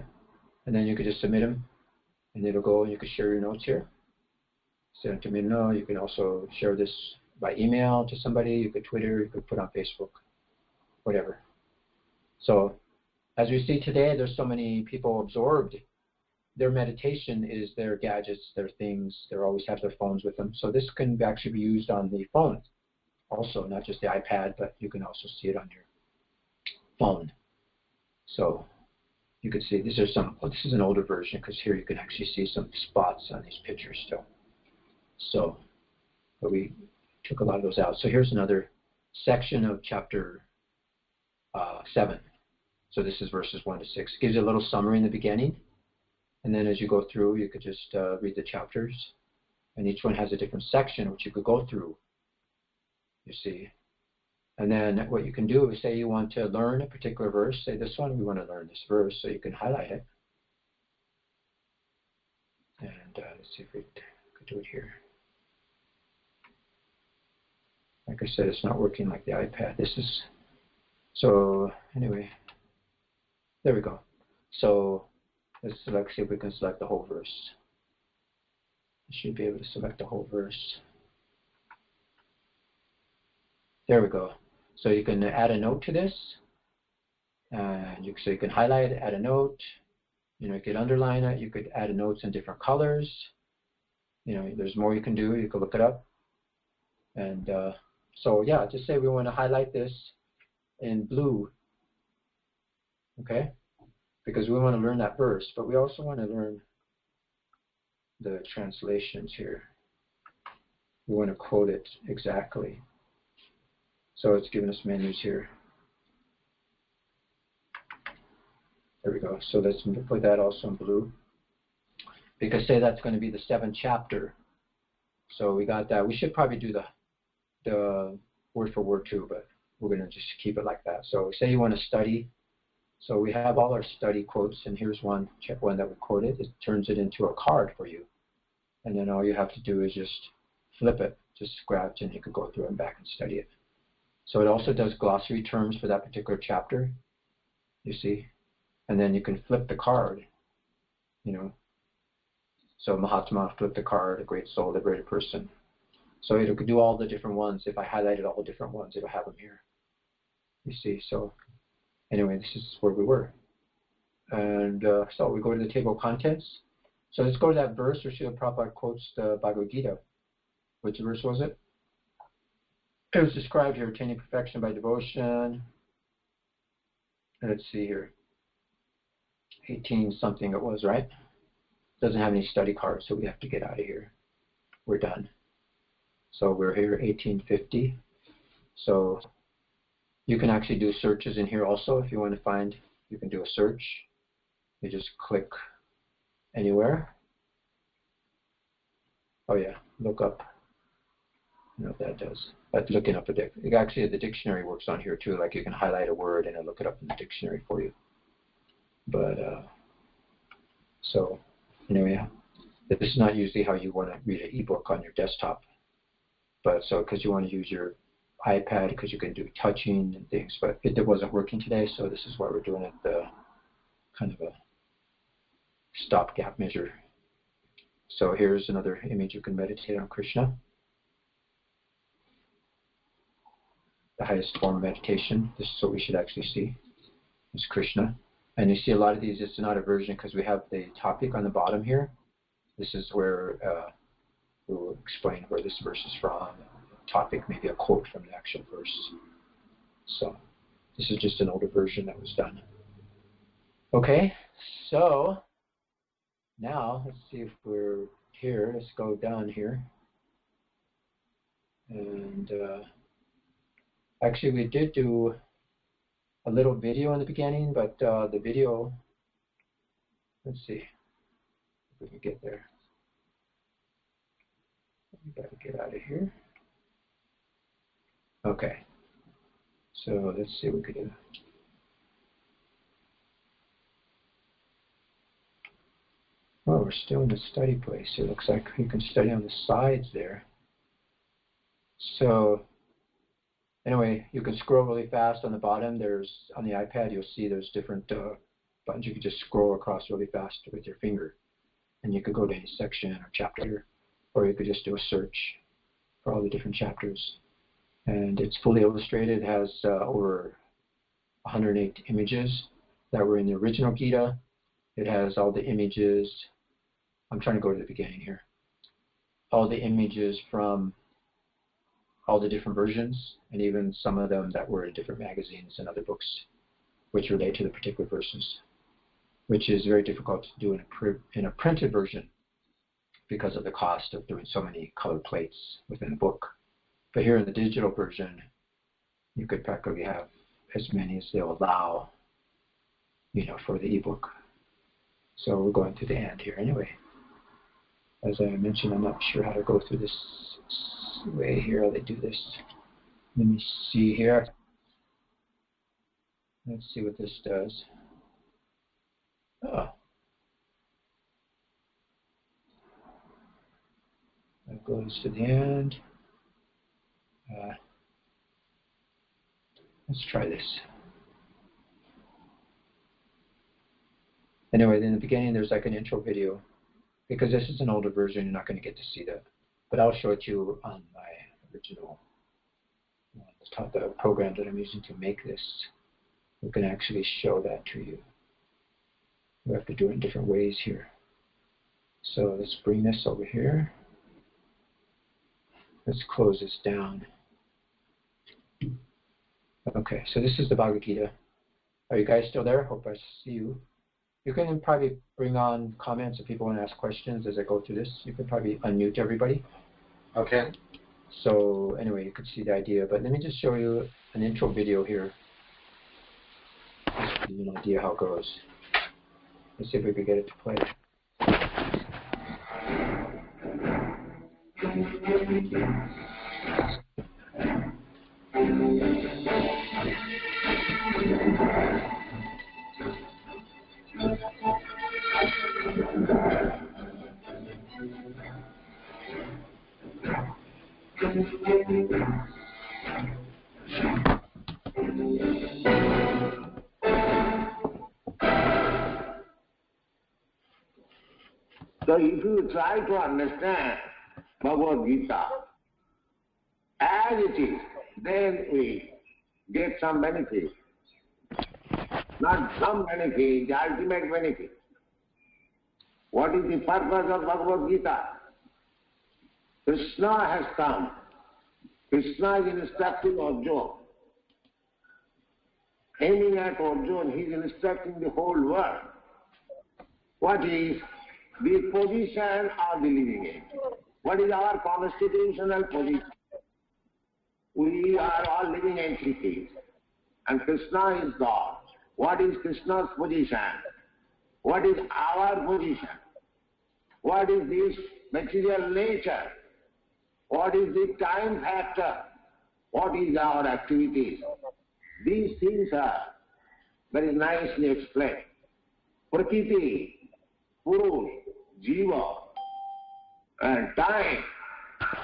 and then you could just submit them, and it'll go, and you can share your notes here. Send it to me now. You can also share this by email to somebody. You could Twitter, you could put on Facebook, whatever. So as we see today, there's so many people absorbed. Their meditation is their gadgets, their things. They always have their phones with them. So this can actually be used on the phone also, not just the iPad, but you can also see it on your phone. So you can see these are some, this is an older version because here you can actually see some spots on these pictures still. So, but we took a lot of those out. So here's another section of chapter 7. So this is verses 1 to 6. It gives you a little summary in the beginning. And then as you go through, you could just read the chapters. And each one has a different section which you could go through, you see. And then what you can do is say you want to learn a particular verse. Say this one, we want to learn this verse, so you can highlight it. And let's see if we could do it here. Like I said, it's not working like the iPad. This is, so anyway, there we go. So let's select, see if we can select the whole verse. You should be able to select the whole verse. There we go. So you can add a note to this. So you can highlight it, add a note. You could underline it. You could add notes in different colors. There's more you can do. You can look it up. And so yeah, just say we want to highlight this in blue. Okay? Because we want to learn that verse, but we also want to learn the translations here. We want to quote it exactly. So it's giving us menus here. There we go. So let's put that also in blue. Because say that's going to be the 7th chapter. So we got that. We should probably do the word for word too, but we're going to just keep it like that. So say you want to study. So we have all our study quotes, and here's one, check one that we quoted. It turns it into a card for you. And then all you have to do is just flip it, just grab it, and you can go through and back and study it. So it also does glossary terms for that particular chapter, you see. And then you can flip the card, So Mahatma flipped the card, a great soul, liberated person. So it could do all the different ones. If I highlighted all the different ones, it'll have them here. You see, so anyway, this is where we were. And so we go to the table of contents. So let's go to that verse where Srila Prabhupada quotes the Bhagavad Gita. Which verse was it? It was described here, attaining perfection by devotion. Let's see here. 18 something it was, right? Doesn't have any study cards, so we have to get out of here. We're done. So we're here 1850. So you can actually do searches in here also if you want to find. You can do a search. You just click anywhere. Oh yeah, look up. I don't know what that does. But looking up actually the dictionary works on here too. Like you can highlight a word and it'll look it up in the dictionary for you. But so anyway, this is not usually how you want to read an ebook on your desktop. But so because you want to use your iPad because you can do touching and things, but it wasn't working today, so this is why we're doing it kind of a stopgap measure. So here's another image you can meditate on Krishna. The highest form of meditation. This is what we should actually see, is Krishna. And you see a lot of these, it's not a version because we have the topic on the bottom here. This is where we'll explain where this verse is from. Topic, maybe a quote from the actual verse. So this is just an older version that was done. Okay, so now let's see if we're here. Let's go down here. And actually we did do a little video in the beginning, but the video, let's see if we can get there. We got to get out of here. Okay, so let's see what we could do. Oh, we're still in the study place. It looks like you can study on the sides there. So anyway, you can scroll really fast on the bottom. There's, on the iPad, you'll see there's different buttons. You can just scroll across really fast with your finger. And you could go to any section or chapter, or you could just do a search for all the different chapters. And it's fully illustrated. It has over 108 images that were in the original Gita. It has all the images. I'm trying to go to the beginning here. All the images from all the different versions, and even some of them that were in different magazines and other books, which relate to the particular verses, which is very difficult to do in a printed version because of the cost of doing so many color plates within a book. But here in the digital version, you could practically have as many as they'll allow, for the ebook. So we're going to the end here anyway. As I mentioned, I'm not sure how to go through this way here, how they do this. Let me see here. Let's see what this does. Oh. That goes to the end. Let's try this. Anyway, in the beginning, there's like an intro video. Because this is an older version, you're not going to get to see that. But I'll show it to you on my original the program that I'm using to make this. We can actually show that to you. We have to do it in different ways here. So let's bring this over here. Let's close this down. Okay, so this is the Bhagavad Gita. Are you guys still there? Hope I see you. You can probably bring on comments if people want to ask questions as I go through this. You can probably unmute everybody. Okay. So anyway, you can see the idea. But let me just show you an intro video here. Just to give you an idea how it goes. Let's see if we can get it to play. So if you try to understand Bhagavad Gita as it is, then we get some benefit. Not some benefit, the ultimate benefit. What is the purpose of Bhagavad Gita? Krishna has come. Krishna is instructing Arjuna. Aiming at Arjuna, he is instructing the whole world. What is the position of the living entity? What is our constitutional position? We are all living entities, and Krishna is God. What is Krishna's position? What is our position? What is this material nature? What is the time factor? What is our activities? These things are very nicely explained. Prakriti, Purush, Jiva, and time,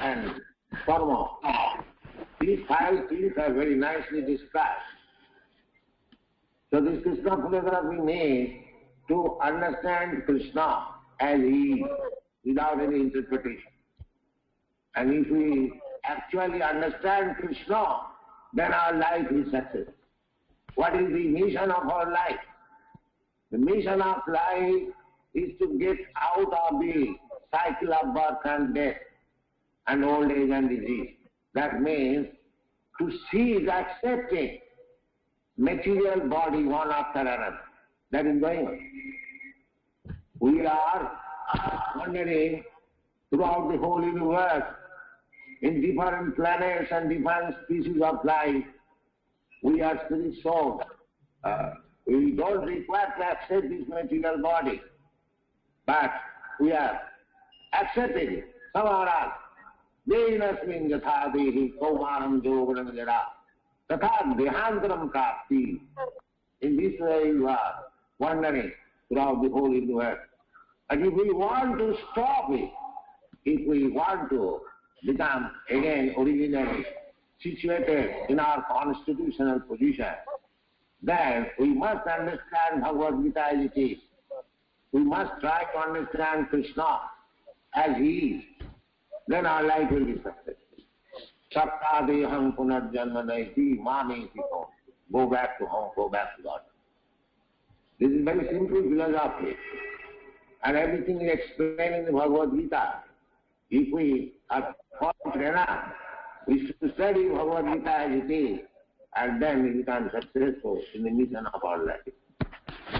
and karma. These 5 things are very nicely described. So this Krishna photography means to understand Krishna as he is, without any interpretation. And if we actually understand Krishna, then our life is success. What is the mission of our life? The mission of life is to get out of the cycle of birth and death and old age and disease. That means to cease accepting material body one after another. That is going on. We are wandering throughout the whole universe in different planets and different species of life. We are spirit souls. We don't require to accept this material body, but we are accepting it somehow or other. Dehinasmin yatha dehi kaumaram yoganam jara tatha dehantaram kapti. In this way you are wandering throughout the whole universe. And if we want to stop it, if we want to become again originally situated in our constitutional position, then we must understand Bhagavad Gita as it is. We must try to understand Krishna as he is. Then our life will be successful. Sattadeham punarjanma naiti mami hito. Go back to home, go back to God. This is very simple philosophy. And everything is explained in the Bhagavad Gita. If we are confident enough, we should study Bhagavad Gita as it is, and then we become successful in the mission of our life.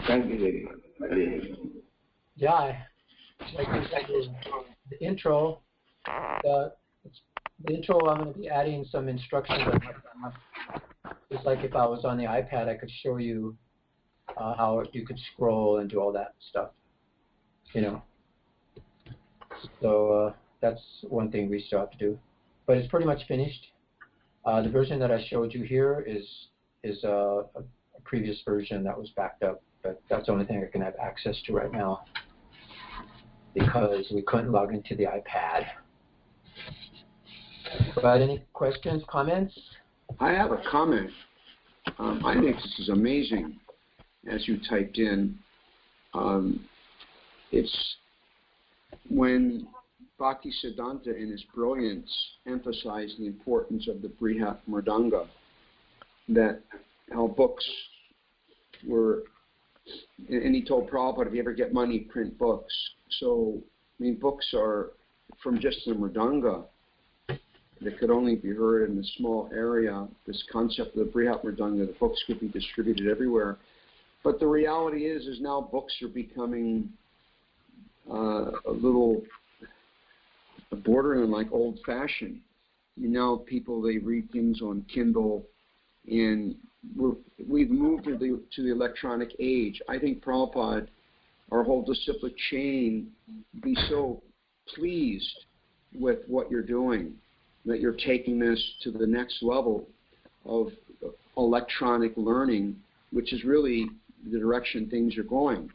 Thank you very much. Very much. Yeah, like you said, the intro, the intro, I'm going to be adding some instructions. Just like if I was on the iPad, I could show you how you could scroll and do all that stuff, you know. So that's one thing we still have to do. But it's pretty much finished. The version that I showed you here is a previous version that was backed up, but that's the only thing I can have access to right now because we couldn't log into the iPad. But any questions, comments? I have a comment. I think this is amazing, as you typed in. It's when Bhaktisiddhanta, in his brilliance, emphasized the importance of the Brihat Mridanga, that how books were, and he told Prabhupada, if you ever get money, print books. So, I mean, books are from just the Mridanga that could only be heard in a small area. This concept of the Brihat Mridanga, the books could be distributed everywhere. But the reality is now books are becoming a little bordering like old-fashioned. You know, people, they read things on Kindle, and we've moved to the electronic age. I think Prabhupada, our whole disciplic chain, be so pleased with what you're doing, that you're taking this to the next level of electronic learning, which is really the direction things are going.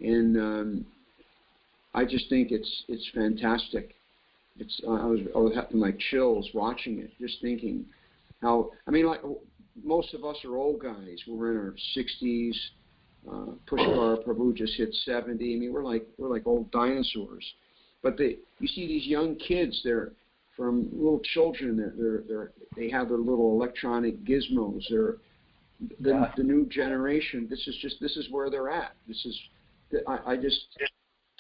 And I just think it's fantastic. I was having like chills watching it, just thinking how, I mean, like most of us are old guys. We're in our 60s. Pushkar Prabhu just hit 70. I mean, we're like old dinosaurs. But you see these young kids. They're from little children. They have their little electronic gizmos. They're the new generation. This is where they're at.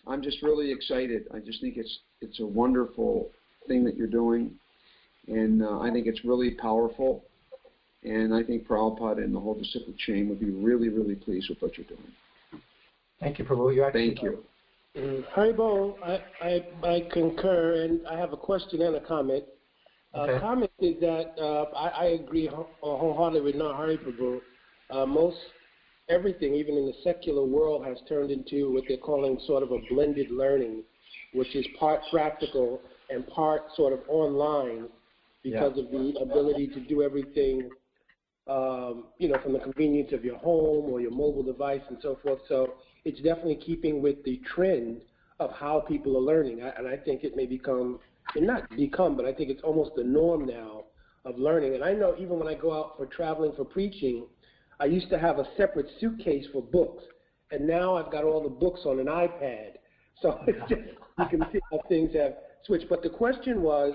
I'm just really excited. I just think it's a wonderful thing that you're doing, and I think it's really powerful. And I think Prabhupada and the whole disciplic chain would be really, really pleased with what you're doing. Thank you, Prabhu. Thank you. Haribol, I concur, and I have a question and a comment. Okay. Comment is that I agree wholeheartedly with Hari Prabhu. Most everything, even in the secular world, has turned into what they're calling sort of a blended learning, which is part practical and part sort of online because of the ability to do everything, from the convenience of your home or your mobile device and so forth. So it's definitely keeping with the trend of how people are learning. And I think it may become, and not become, but I think it's almost the norm now of learning. And I know even when I go out for traveling for preaching, I used to have a separate suitcase for books, and now I've got all the books on an iPad. So it's just, you can see how things have switched. But the question was,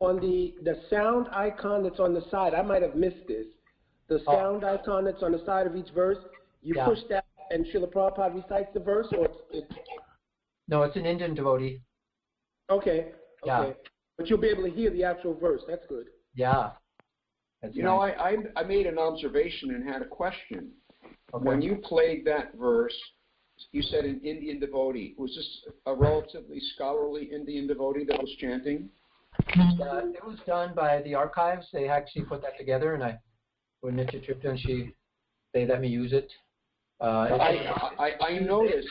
on the sound icon that's on the side, I might have missed this. The sound icon that's on the side of each verse, you push that and Srila Prabhupada recites the verse, or it's... No, it's an Indian devotee. Okay. Yeah. But you'll be able to hear the actual verse. That's good. Yeah. That's you nice. know, I made an observation and had a question. Okay. When you played that verse, you said an Indian devotee. Was this a relatively scholarly Indian devotee that was chanting? It was done by the archives. They actually put that together, and when Nitya Tripta, they let me use it. I noticed.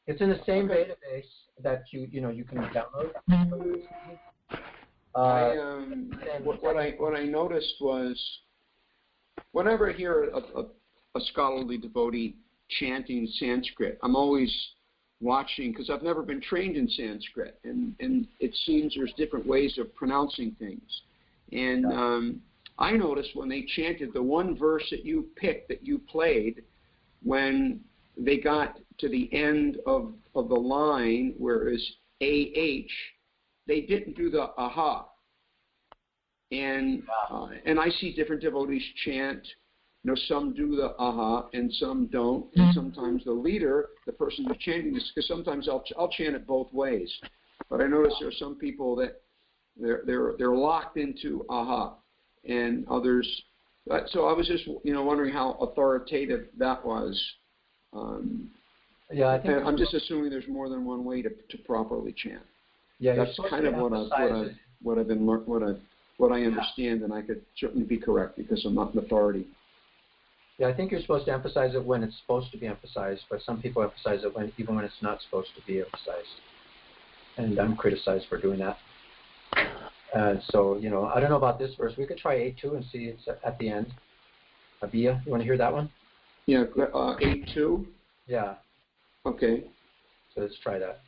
It's in the same database that you can download. What I noticed was, whenever I hear a scholarly devotee chanting Sanskrit, I'm always watching, because I've never been trained in Sanskrit, and it seems there's different ways of pronouncing things. And I noticed when they chanted the one verse that you picked, that you played, when they got to the end of the line where it was AH, they didn't do the aha. And I see different devotees chant. Some do the aha and some don't. And sometimes the leader, the person who's chanting this, because sometimes I'll chant it both ways. But I notice there are some people that they're locked into aha, and others. So I was just wondering how authoritative that was. I think I'm just assuming there's more than one way to properly chant. Yeah, that's kind of what I understand, and I could certainly be correct because I'm not an authority. Yeah, I think you're supposed to emphasize it when it's supposed to be emphasized, but some people emphasize it even when it's not supposed to be emphasized. And I'm criticized for doing that. So, I don't know about this verse. We could try 8-2 and see it's at the end. Abhiya, you want to hear that one? Yeah, 8-2? Yeah. Okay. So let's try that.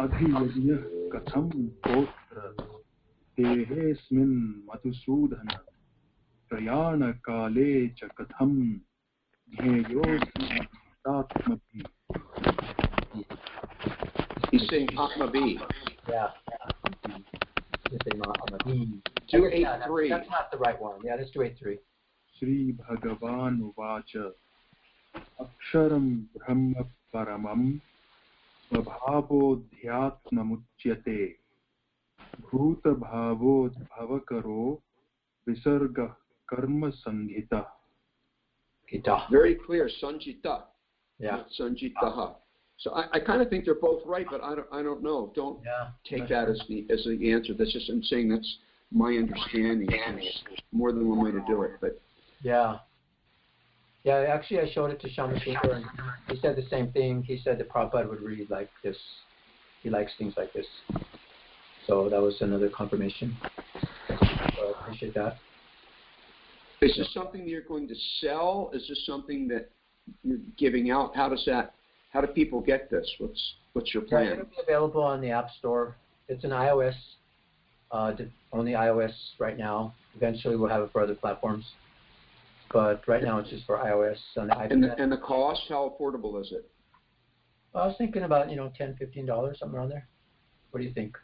Adhiyadiyah katham kotra tehesmin madhusudhana prayana kale cha katham jneyosmi tatmabhi. He's saying Atmabhi. Yeah. He's saying Atmabhi. 2-8-3. That's not the right one. Yeah, let's do 8-3. Sri Bhagavan Uvacha Aksharam Brahma Paramam Svabhavo Dhyatmamuchyate Bhuta Bhavo Bhavakaro Visarga Karma Sanghita. Very clear, Sanjita. Yeah. Not Sanjitaha. So I kind of think they're both right, but I don't know. Don't take that as the answer. That's just, I'm saying that's my understanding. There's more than one way to do it, but yeah. Actually, I showed it to Shamasundar, and he said the same thing. He said that Prabhupada would really like this. He likes things like this. So that was another confirmation. So I appreciate that. Is this something that you're going to sell? Is this something that you're giving out? How do people get this? What's your plan? It'll be available on the App Store. It's an iOS, only iOS right now. Eventually we'll have it for other platforms. But right now it's just for iOS on the iPad. And the cost, how affordable is it? I was thinking about, $10, $15, somewhere around there. What do you think?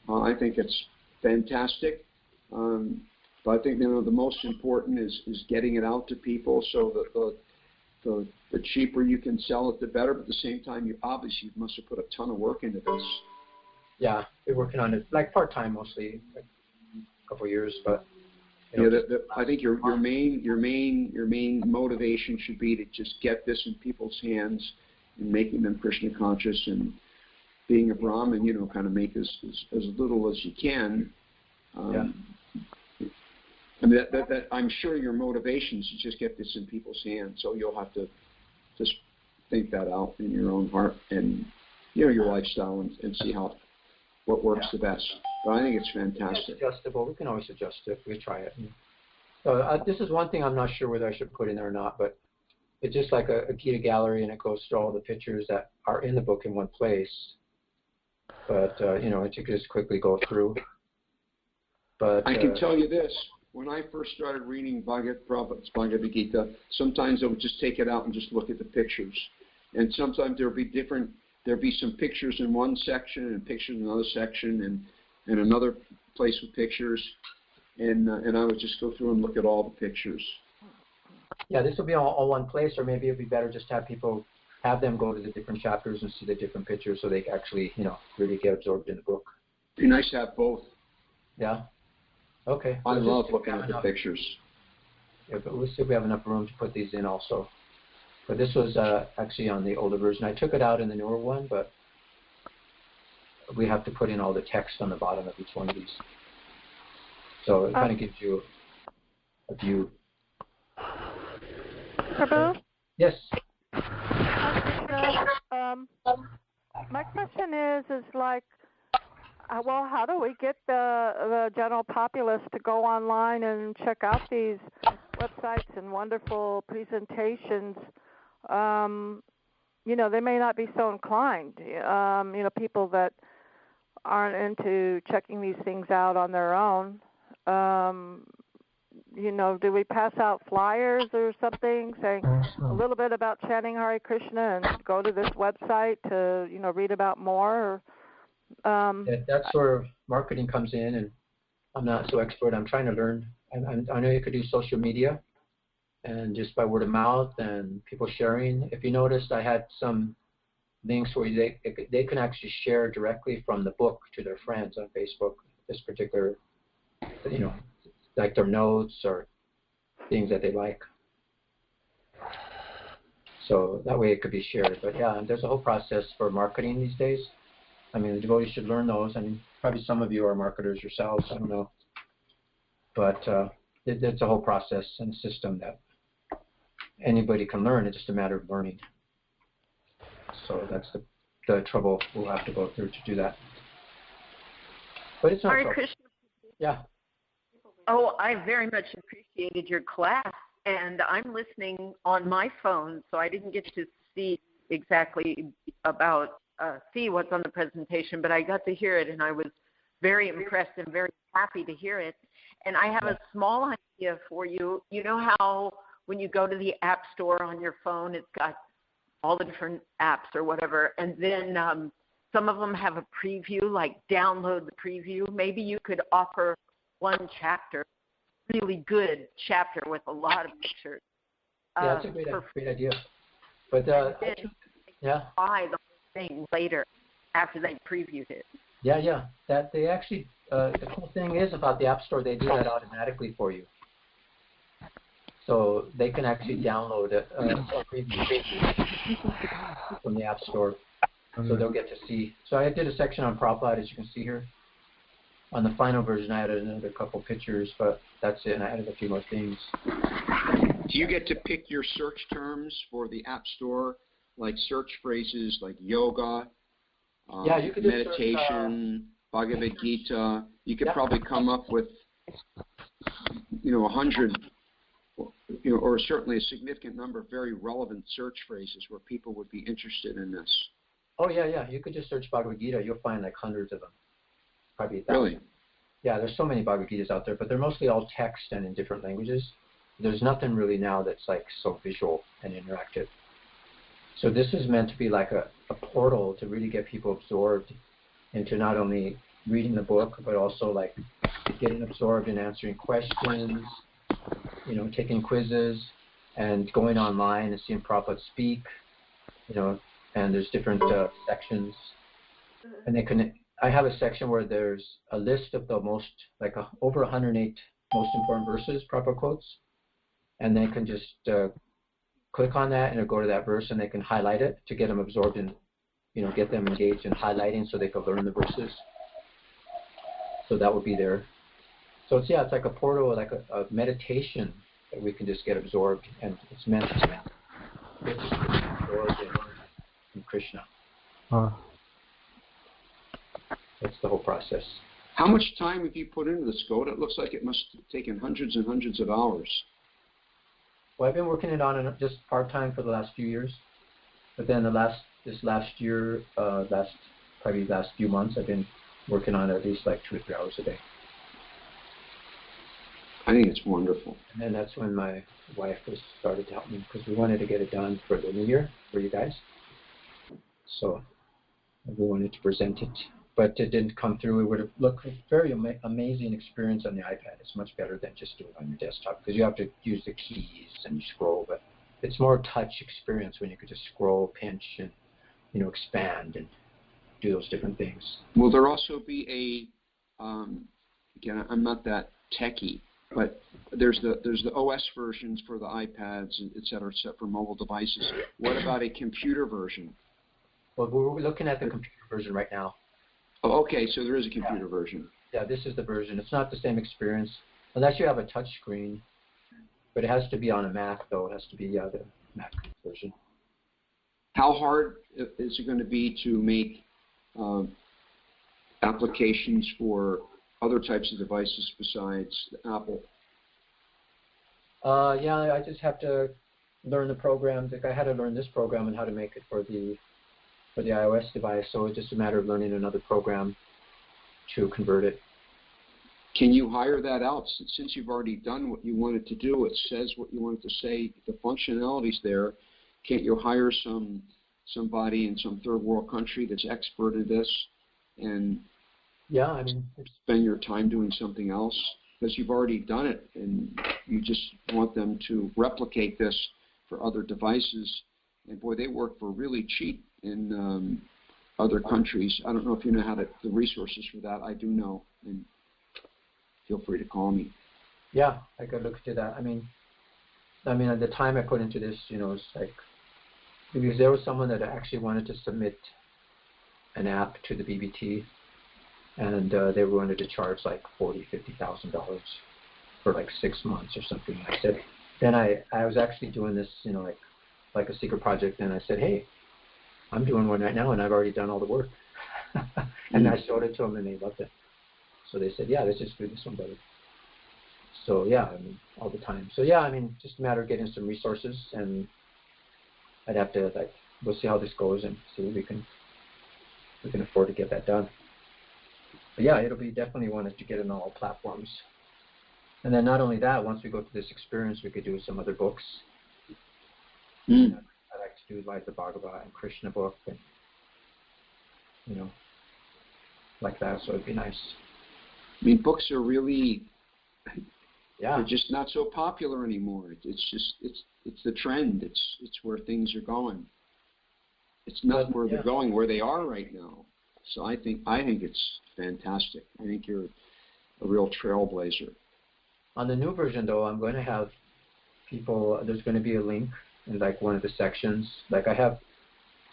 I think it's fantastic. But I think the most important is getting it out to people, so that the cheaper you can sell it, the better. But at the same time, you must have put a ton of work into this. Yeah, we're working on it, like part-time mostly, like a couple of years, but. I think your main motivation should be to just get this in people's hands and making them Krishna conscious, and being a Brahmin, kind of make as little as you can. And that I'm sure your motivation is to just get this in people's hands. So you'll have to just think that out in your own heart and your lifestyle and see what works the best. But I think it's fantastic. It's adjustable. We can always adjust it. We try it. So this is one thing I'm not sure whether I should put in there or not, but it's just like a Gita gallery, and it goes through all the pictures that are in the book in one place. But, you could just quickly go through. But I can tell you this. When I first started reading Prabhupada's Bhagavad Gita, sometimes I would just take it out and just look at the pictures. And sometimes there'd be some pictures in one section and pictures in another section and another place with pictures. And I would just go through and look at all the pictures. Yeah, this will be all one place, or maybe it'd be better just to have them go to the different chapters and see the different pictures so they can actually, really get absorbed in the book. It'd be nice to have both. Yeah. Okay. I love looking at the pictures. Yeah, but we'll see if we have enough room to put these in also. But this was actually on the older version. I took it out in the newer one, but we have to put in all the text on the bottom of each one of these. So it kind of gives you a view. Prabhu? Yes. My question is like, well, how do we get the general populace to go online and check out these websites and wonderful presentations? They may not be so inclined. People that aren't into checking these things out on their own. Do we pass out flyers or something saying a little bit about chanting Hare Krishna and go to this website to, read about more? That's where marketing comes in, and I'm not so expert. I'm trying to learn. I know you could do social media and just by word of mouth and people sharing. If you noticed, I had some links where they can actually share directly from the book to their friends on Facebook, this particular, like their notes or things that they like. So that way it could be shared. But yeah, there's a whole process for marketing these days. I mean, the devotees should learn those. I mean, probably some of you are marketers yourselves. I don't know. But it's a whole process and system that anybody can learn. It's just a matter of learning. So that's the trouble we'll have to go through to do that. But it's not Hare trouble. Krishna. Yeah. Oh, I very much appreciated your class, and I'm listening on my phone, so I didn't get to see exactly see what's on the presentation, but I got to hear it, and I was very impressed and very happy to hear it. And I have a small idea for you. You know how when you go to the App Store on your phone, it's got all the different apps or whatever, and then some of them have a preview, like download the preview. Maybe you could offer one chapter, really good chapter with a lot of pictures. Yeah, that's a great idea. But buy the whole thing later after they previewed it. Yeah. That they actually the cool thing is about the App Store, they do that automatically for you. So they can actually download a preview from the App Store. So they'll get to see. So I did a section on Prabhupada, as you can see here. On the final version, I added another couple pictures, but that's it, and I added a few more things. Do you get to pick your search terms for the App Store, like search phrases like yoga, you could meditation, Bhagavad Gita? You could probably come up with, 100, or certainly a significant number of very relevant search phrases where people would be interested in this. Oh, yeah. You could just search Bhagavad Gita. You'll find like hundreds of them. Probably 1,000. Really? Yeah, there's so many Bhagavad Gitas out there, but they're mostly all text and in different languages. There's nothing really now that's like so visual and interactive. So this is meant to be like a portal to really get people absorbed into not only reading the book, but also like getting absorbed in answering questions, taking quizzes and going online and seeing Prabhupada speak, and there's different sections. And I have a section where there's a list of the over 108 most important verses, Prabhupada quotes, and they can just click on that and it'll go to that verse and they can highlight it to get them absorbed and, get them engaged in highlighting so they can learn the verses. So that would be there. So it's like a portal, like a meditation that we can just get absorbed, and it's meant to get absorbed in Krishna. That's the whole process. How much time have you put into this, Gaud? It looks like it must have taken hundreds and hundreds of hours. Well, I've been working it on just part-time for the last few years. But then this last year, last few months, I've been working on it at least like 2 or 3 hours a day. think it's wonderful. And then that's when my wife started to help me because we wanted to get it done for the new year for you guys. So we wanted to present it, but it didn't come through. It would have looked a very amazing experience on the iPad. It's much better than just doing it on your desktop because you have to use the keys and you scroll, but it's more touch experience when you could just scroll, pinch, and expand and do those different things. Will there also be again, I'm not that techie, but there's the OS versions for the iPads, et cetera, for mobile devices. What about a computer version? Well, we're looking at the computer version right now. Oh, okay, so there is a computer version. Yeah, this is the version. It's not the same experience, unless you have a touch screen, but it has to be on a Mac, though. It has to be the Mac version. How hard is it going to be to make applications for other types of devices besides Apple? Yeah, I just have to learn the program. Like I had to learn this program and how to make it for the iOS device, so it's just a matter of learning another program to convert it. Can you hire that out? Since you've already done what you wanted to do, it says what you wanted to say, the functionality's there, can't you hire somebody in some third world country that's expert at this and spend your time doing something else? Because you've already done it and you just want them to replicate this for other devices. And boy, they work for really cheap in other countries. I don't know if you know the resources for that. I do know, and feel free to call me. Yeah, I could look into that. I mean, at the time I put into this, it's like, because there was someone that actually wanted to submit an app to the BBT, and they wanted to charge like $40,000-$50,000 for like 6 months or something. I said, then I was actually doing this, like a secret project, and I said, hey, I'm doing one right now, and I've already done all the work. And I showed it to them, and they loved it. So they said, yeah, let's just do this one better. So yeah, all the time. So yeah, just a matter of getting some resources, and I'd have to we'll see how this goes and see if we can afford to get that done. But yeah, it'll be definitely wanted to get it on all platforms. And then not only that, once we go through this experience, we could do some other books. I like to do like the Bhagavad and Krishna book, and like that. So it'd be nice. Books are really, they're just not so popular anymore. It's the trend. It's where things are going. It's not where they're going, where they are right now. So I think it's fantastic. I think you're a real trailblazer. On the new version, though, I'm going to have people. There's going to be a link in like one of the sections. Like I have,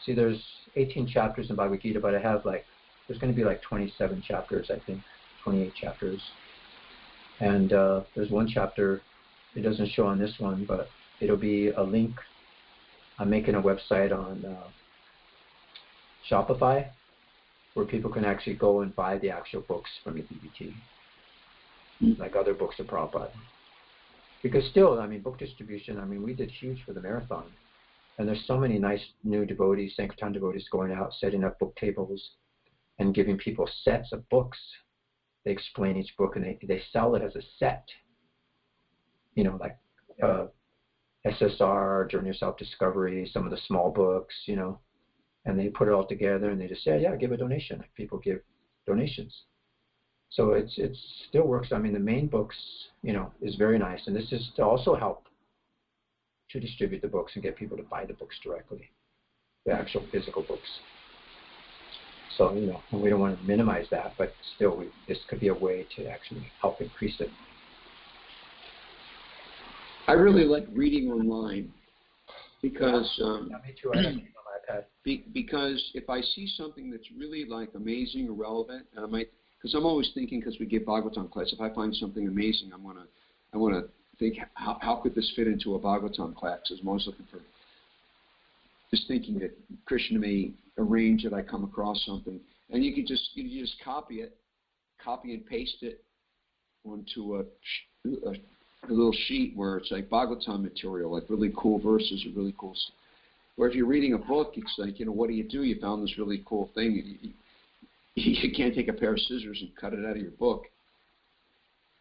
there's 18 chapters in Bhagavad Gita, but I have there's going to be like 27 chapters, I think, 28 chapters. And there's one chapter, it doesn't show on this one, but it'll be a link. I'm making a website on Shopify where people can actually go and buy the actual books from the BBT, like other books of Prabhupada. Because still, book distribution, we did huge for the marathon. And there's so many nice new devotees, Sankirtan devotees going out, setting up book tables and giving people sets of books. They explain each book and they sell it as a set. Like SSR, Journey of Self-Discovery, some of the small books, and they put it all together and they just say, yeah, give a donation. People give donations. So it still works. The main books, is very nice. And this is to also help to distribute the books and get people to buy the books directly, the actual physical books. So, and we don't want to minimize that, but still, this could be a way to actually help increase it. I really like reading online because me too. I like reading on my iPad. Because if I see something that's really amazing or relevant, and I might, because I'm always thinking, because we give Bhagavatam class, if I find something amazing, I want to think how could this fit into a Bhagavatam class? Because I'm always looking for, just thinking that Krishna may arrange that I come across something, and you just copy and paste it onto a little sheet where it's like Bhagavatam material, like really cool verses or really cool. Or if you're reading a book, it's like, what do? You found this really cool thing. You can't take a pair of scissors and cut it out of your book.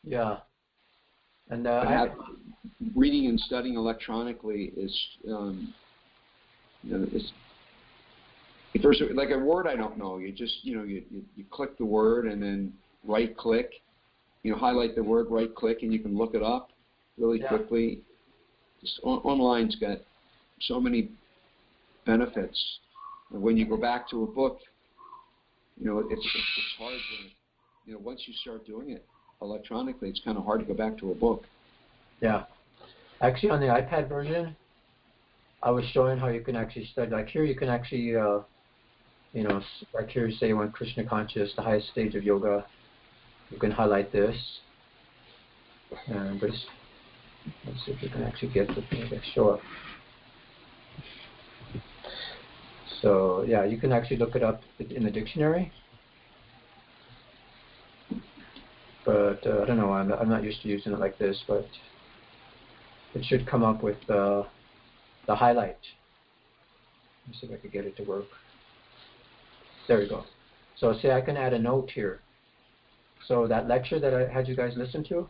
Yeah. And reading and studying electronically is, is, if there's like a word I don't know, you just, you click the word and then right click, highlight the word, right click, and you can look it up really quickly. Online's got so many benefits. And when you go back to a book, it's hard to, once you start doing it electronically, it's kind of hard to go back to a book. Yeah. Actually, on the iPad version, I was showing how you can actually study. Like here, you can actually, like here, say when Krishna conscious, the highest stage of yoga, you can highlight this. And let's see if you can actually get the thing to show up. So yeah, you can actually look it up in the dictionary. But I don't know, I'm not used to using it like this, but it should come up with the highlight. Let me see if I can get it to work. There we go. So say I can add a note here. So that lecture that I had you guys listen to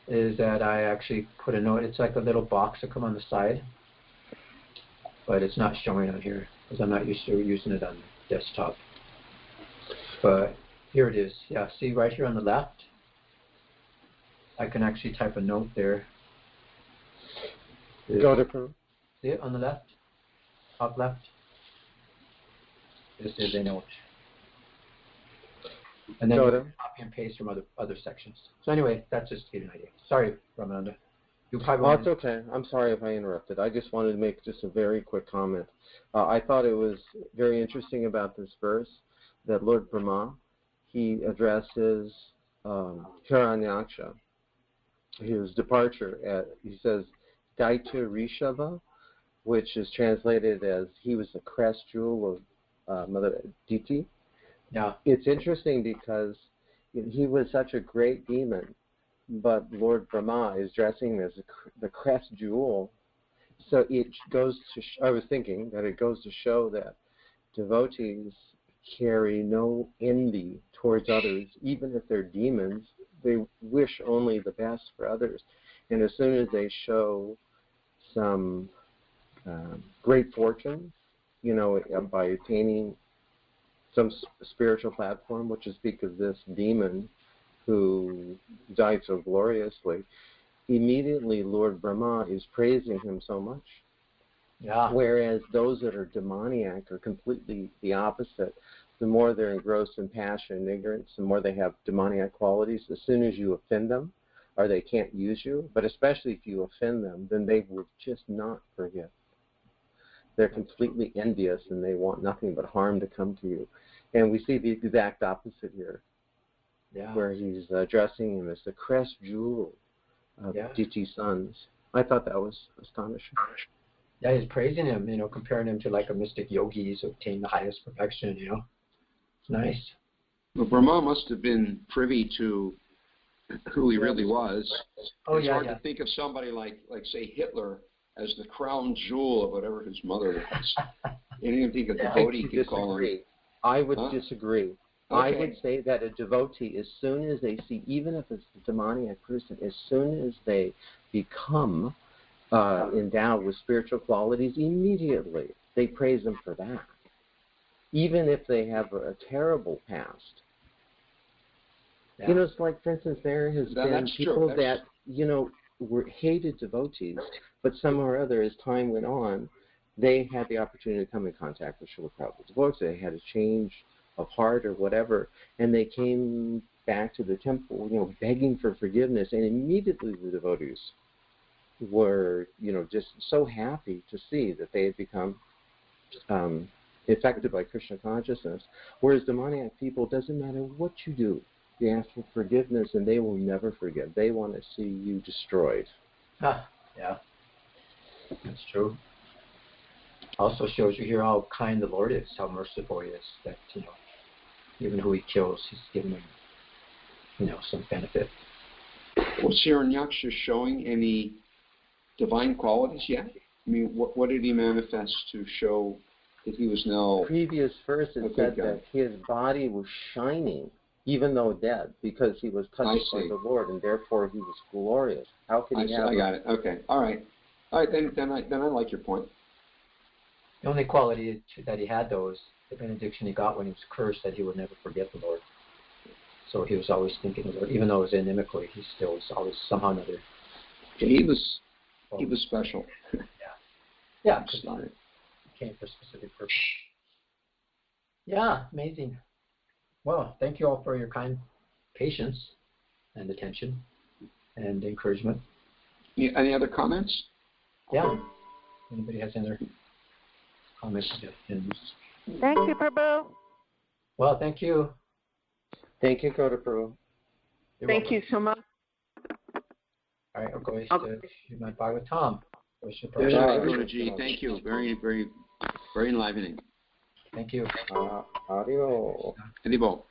is that I actually put a note. It's like a little box that come on the side, but it's not showing on here because I'm not used to using it on desktop. But here it is. Yeah, see right here on the left, I can actually type a note there. Gaudacandra. See it on the left? Top left? This is a note. And then you can copy and paste from other sections. So anyway, that's just to give you an idea. Sorry, Ramananda. You probably it's okay. I'm sorry if I interrupted. I just wanted to make just a very quick comment. I thought it was very interesting about this verse that Lord Brahmā, he addresses Hiranyaksha, his departure. He says, Daita Rishava, which is translated as he was the crest jewel of Mother Diti. Yeah. It's interesting because he was such a great demon, but Lord Brahmā is dressing as the crest jewel. So it goes to, I was thinking that it goes to show that devotees carry no envy towards others, even if they're demons. They wish only the best for others. And as soon as they show some great fortune, by attaining some spiritual platform, which is speak of this demon who died so gloriously, immediately Lord Brahmā is praising him so much. Yeah. Whereas those that are demoniac are completely the opposite. The more they're engrossed in passion and ignorance, the more they have demoniac qualities. As soon as you offend them, or they can't use you, but especially if you offend them, then they will just not forgive. They're completely envious and they want nothing but harm to come to you. And we see the exact opposite here, where he's addressing him as the crest jewel of Diti's sons. I thought that was astonishing. Yeah, he's praising him, comparing him to like a mystic yogis who obtain the highest perfection, It's nice. Well, Brahmā must have been privy to who he really was. It's hard to think of somebody like say, Hitler as the crown jewel of whatever his mother was. You didn't even think a devotee could call him. I would disagree. Okay. I would say that a devotee, as soon as they see, even if it's a demoniac person, as soon as they become endowed with spiritual qualities, immediately they praise them for that. Even if they have a terrible past. Yeah. It's like, for instance, there has been people that, were hated devotees, but somehow or other, as time went on, they had the opportunity to come in contact with Srila Prabhupada's books. They had a change of heart or whatever, and they came back to the temple, begging for forgiveness, and immediately the devotees were, just so happy to see that they had become affected by Krishna consciousness. Whereas demoniac people, doesn't matter what you do, they ask for forgiveness and they will never forgive. They want to see you destroyed. Yeah, that's true. Also shows you here how kind the Lord is, how merciful he is, that, even who he kills, he's giving him, some benefit. Was Hiranyaksha showing any divine qualities yet? I mean, what did he manifest to show that he was now... Previous verse it said that his body was shining even though dead, because he was touched by the Lord, and therefore he was glorious. How could he have? I got it. Okay. All right. Then I like your point. The only quality that he had, though, is the benediction he got when he was cursed, that he would never forget the Lord. So he was always thinking of the Lord, even though it was inimically, he still was always somehow or another. He was special. Yeah, because he came for a specific purpose. Yeah, amazing. Well, thank you all for your kind patience and attention and encouragement. Any other comments? Yeah. Anybody has any other comments? Thank you, Prabhu. Well, thank you. Thank you, Prabhu. Thank you so much. All right, I'll go to Srimad Bhagavatam. Thank you. Very, very, very enlivening. Thank you. Adios. Adios.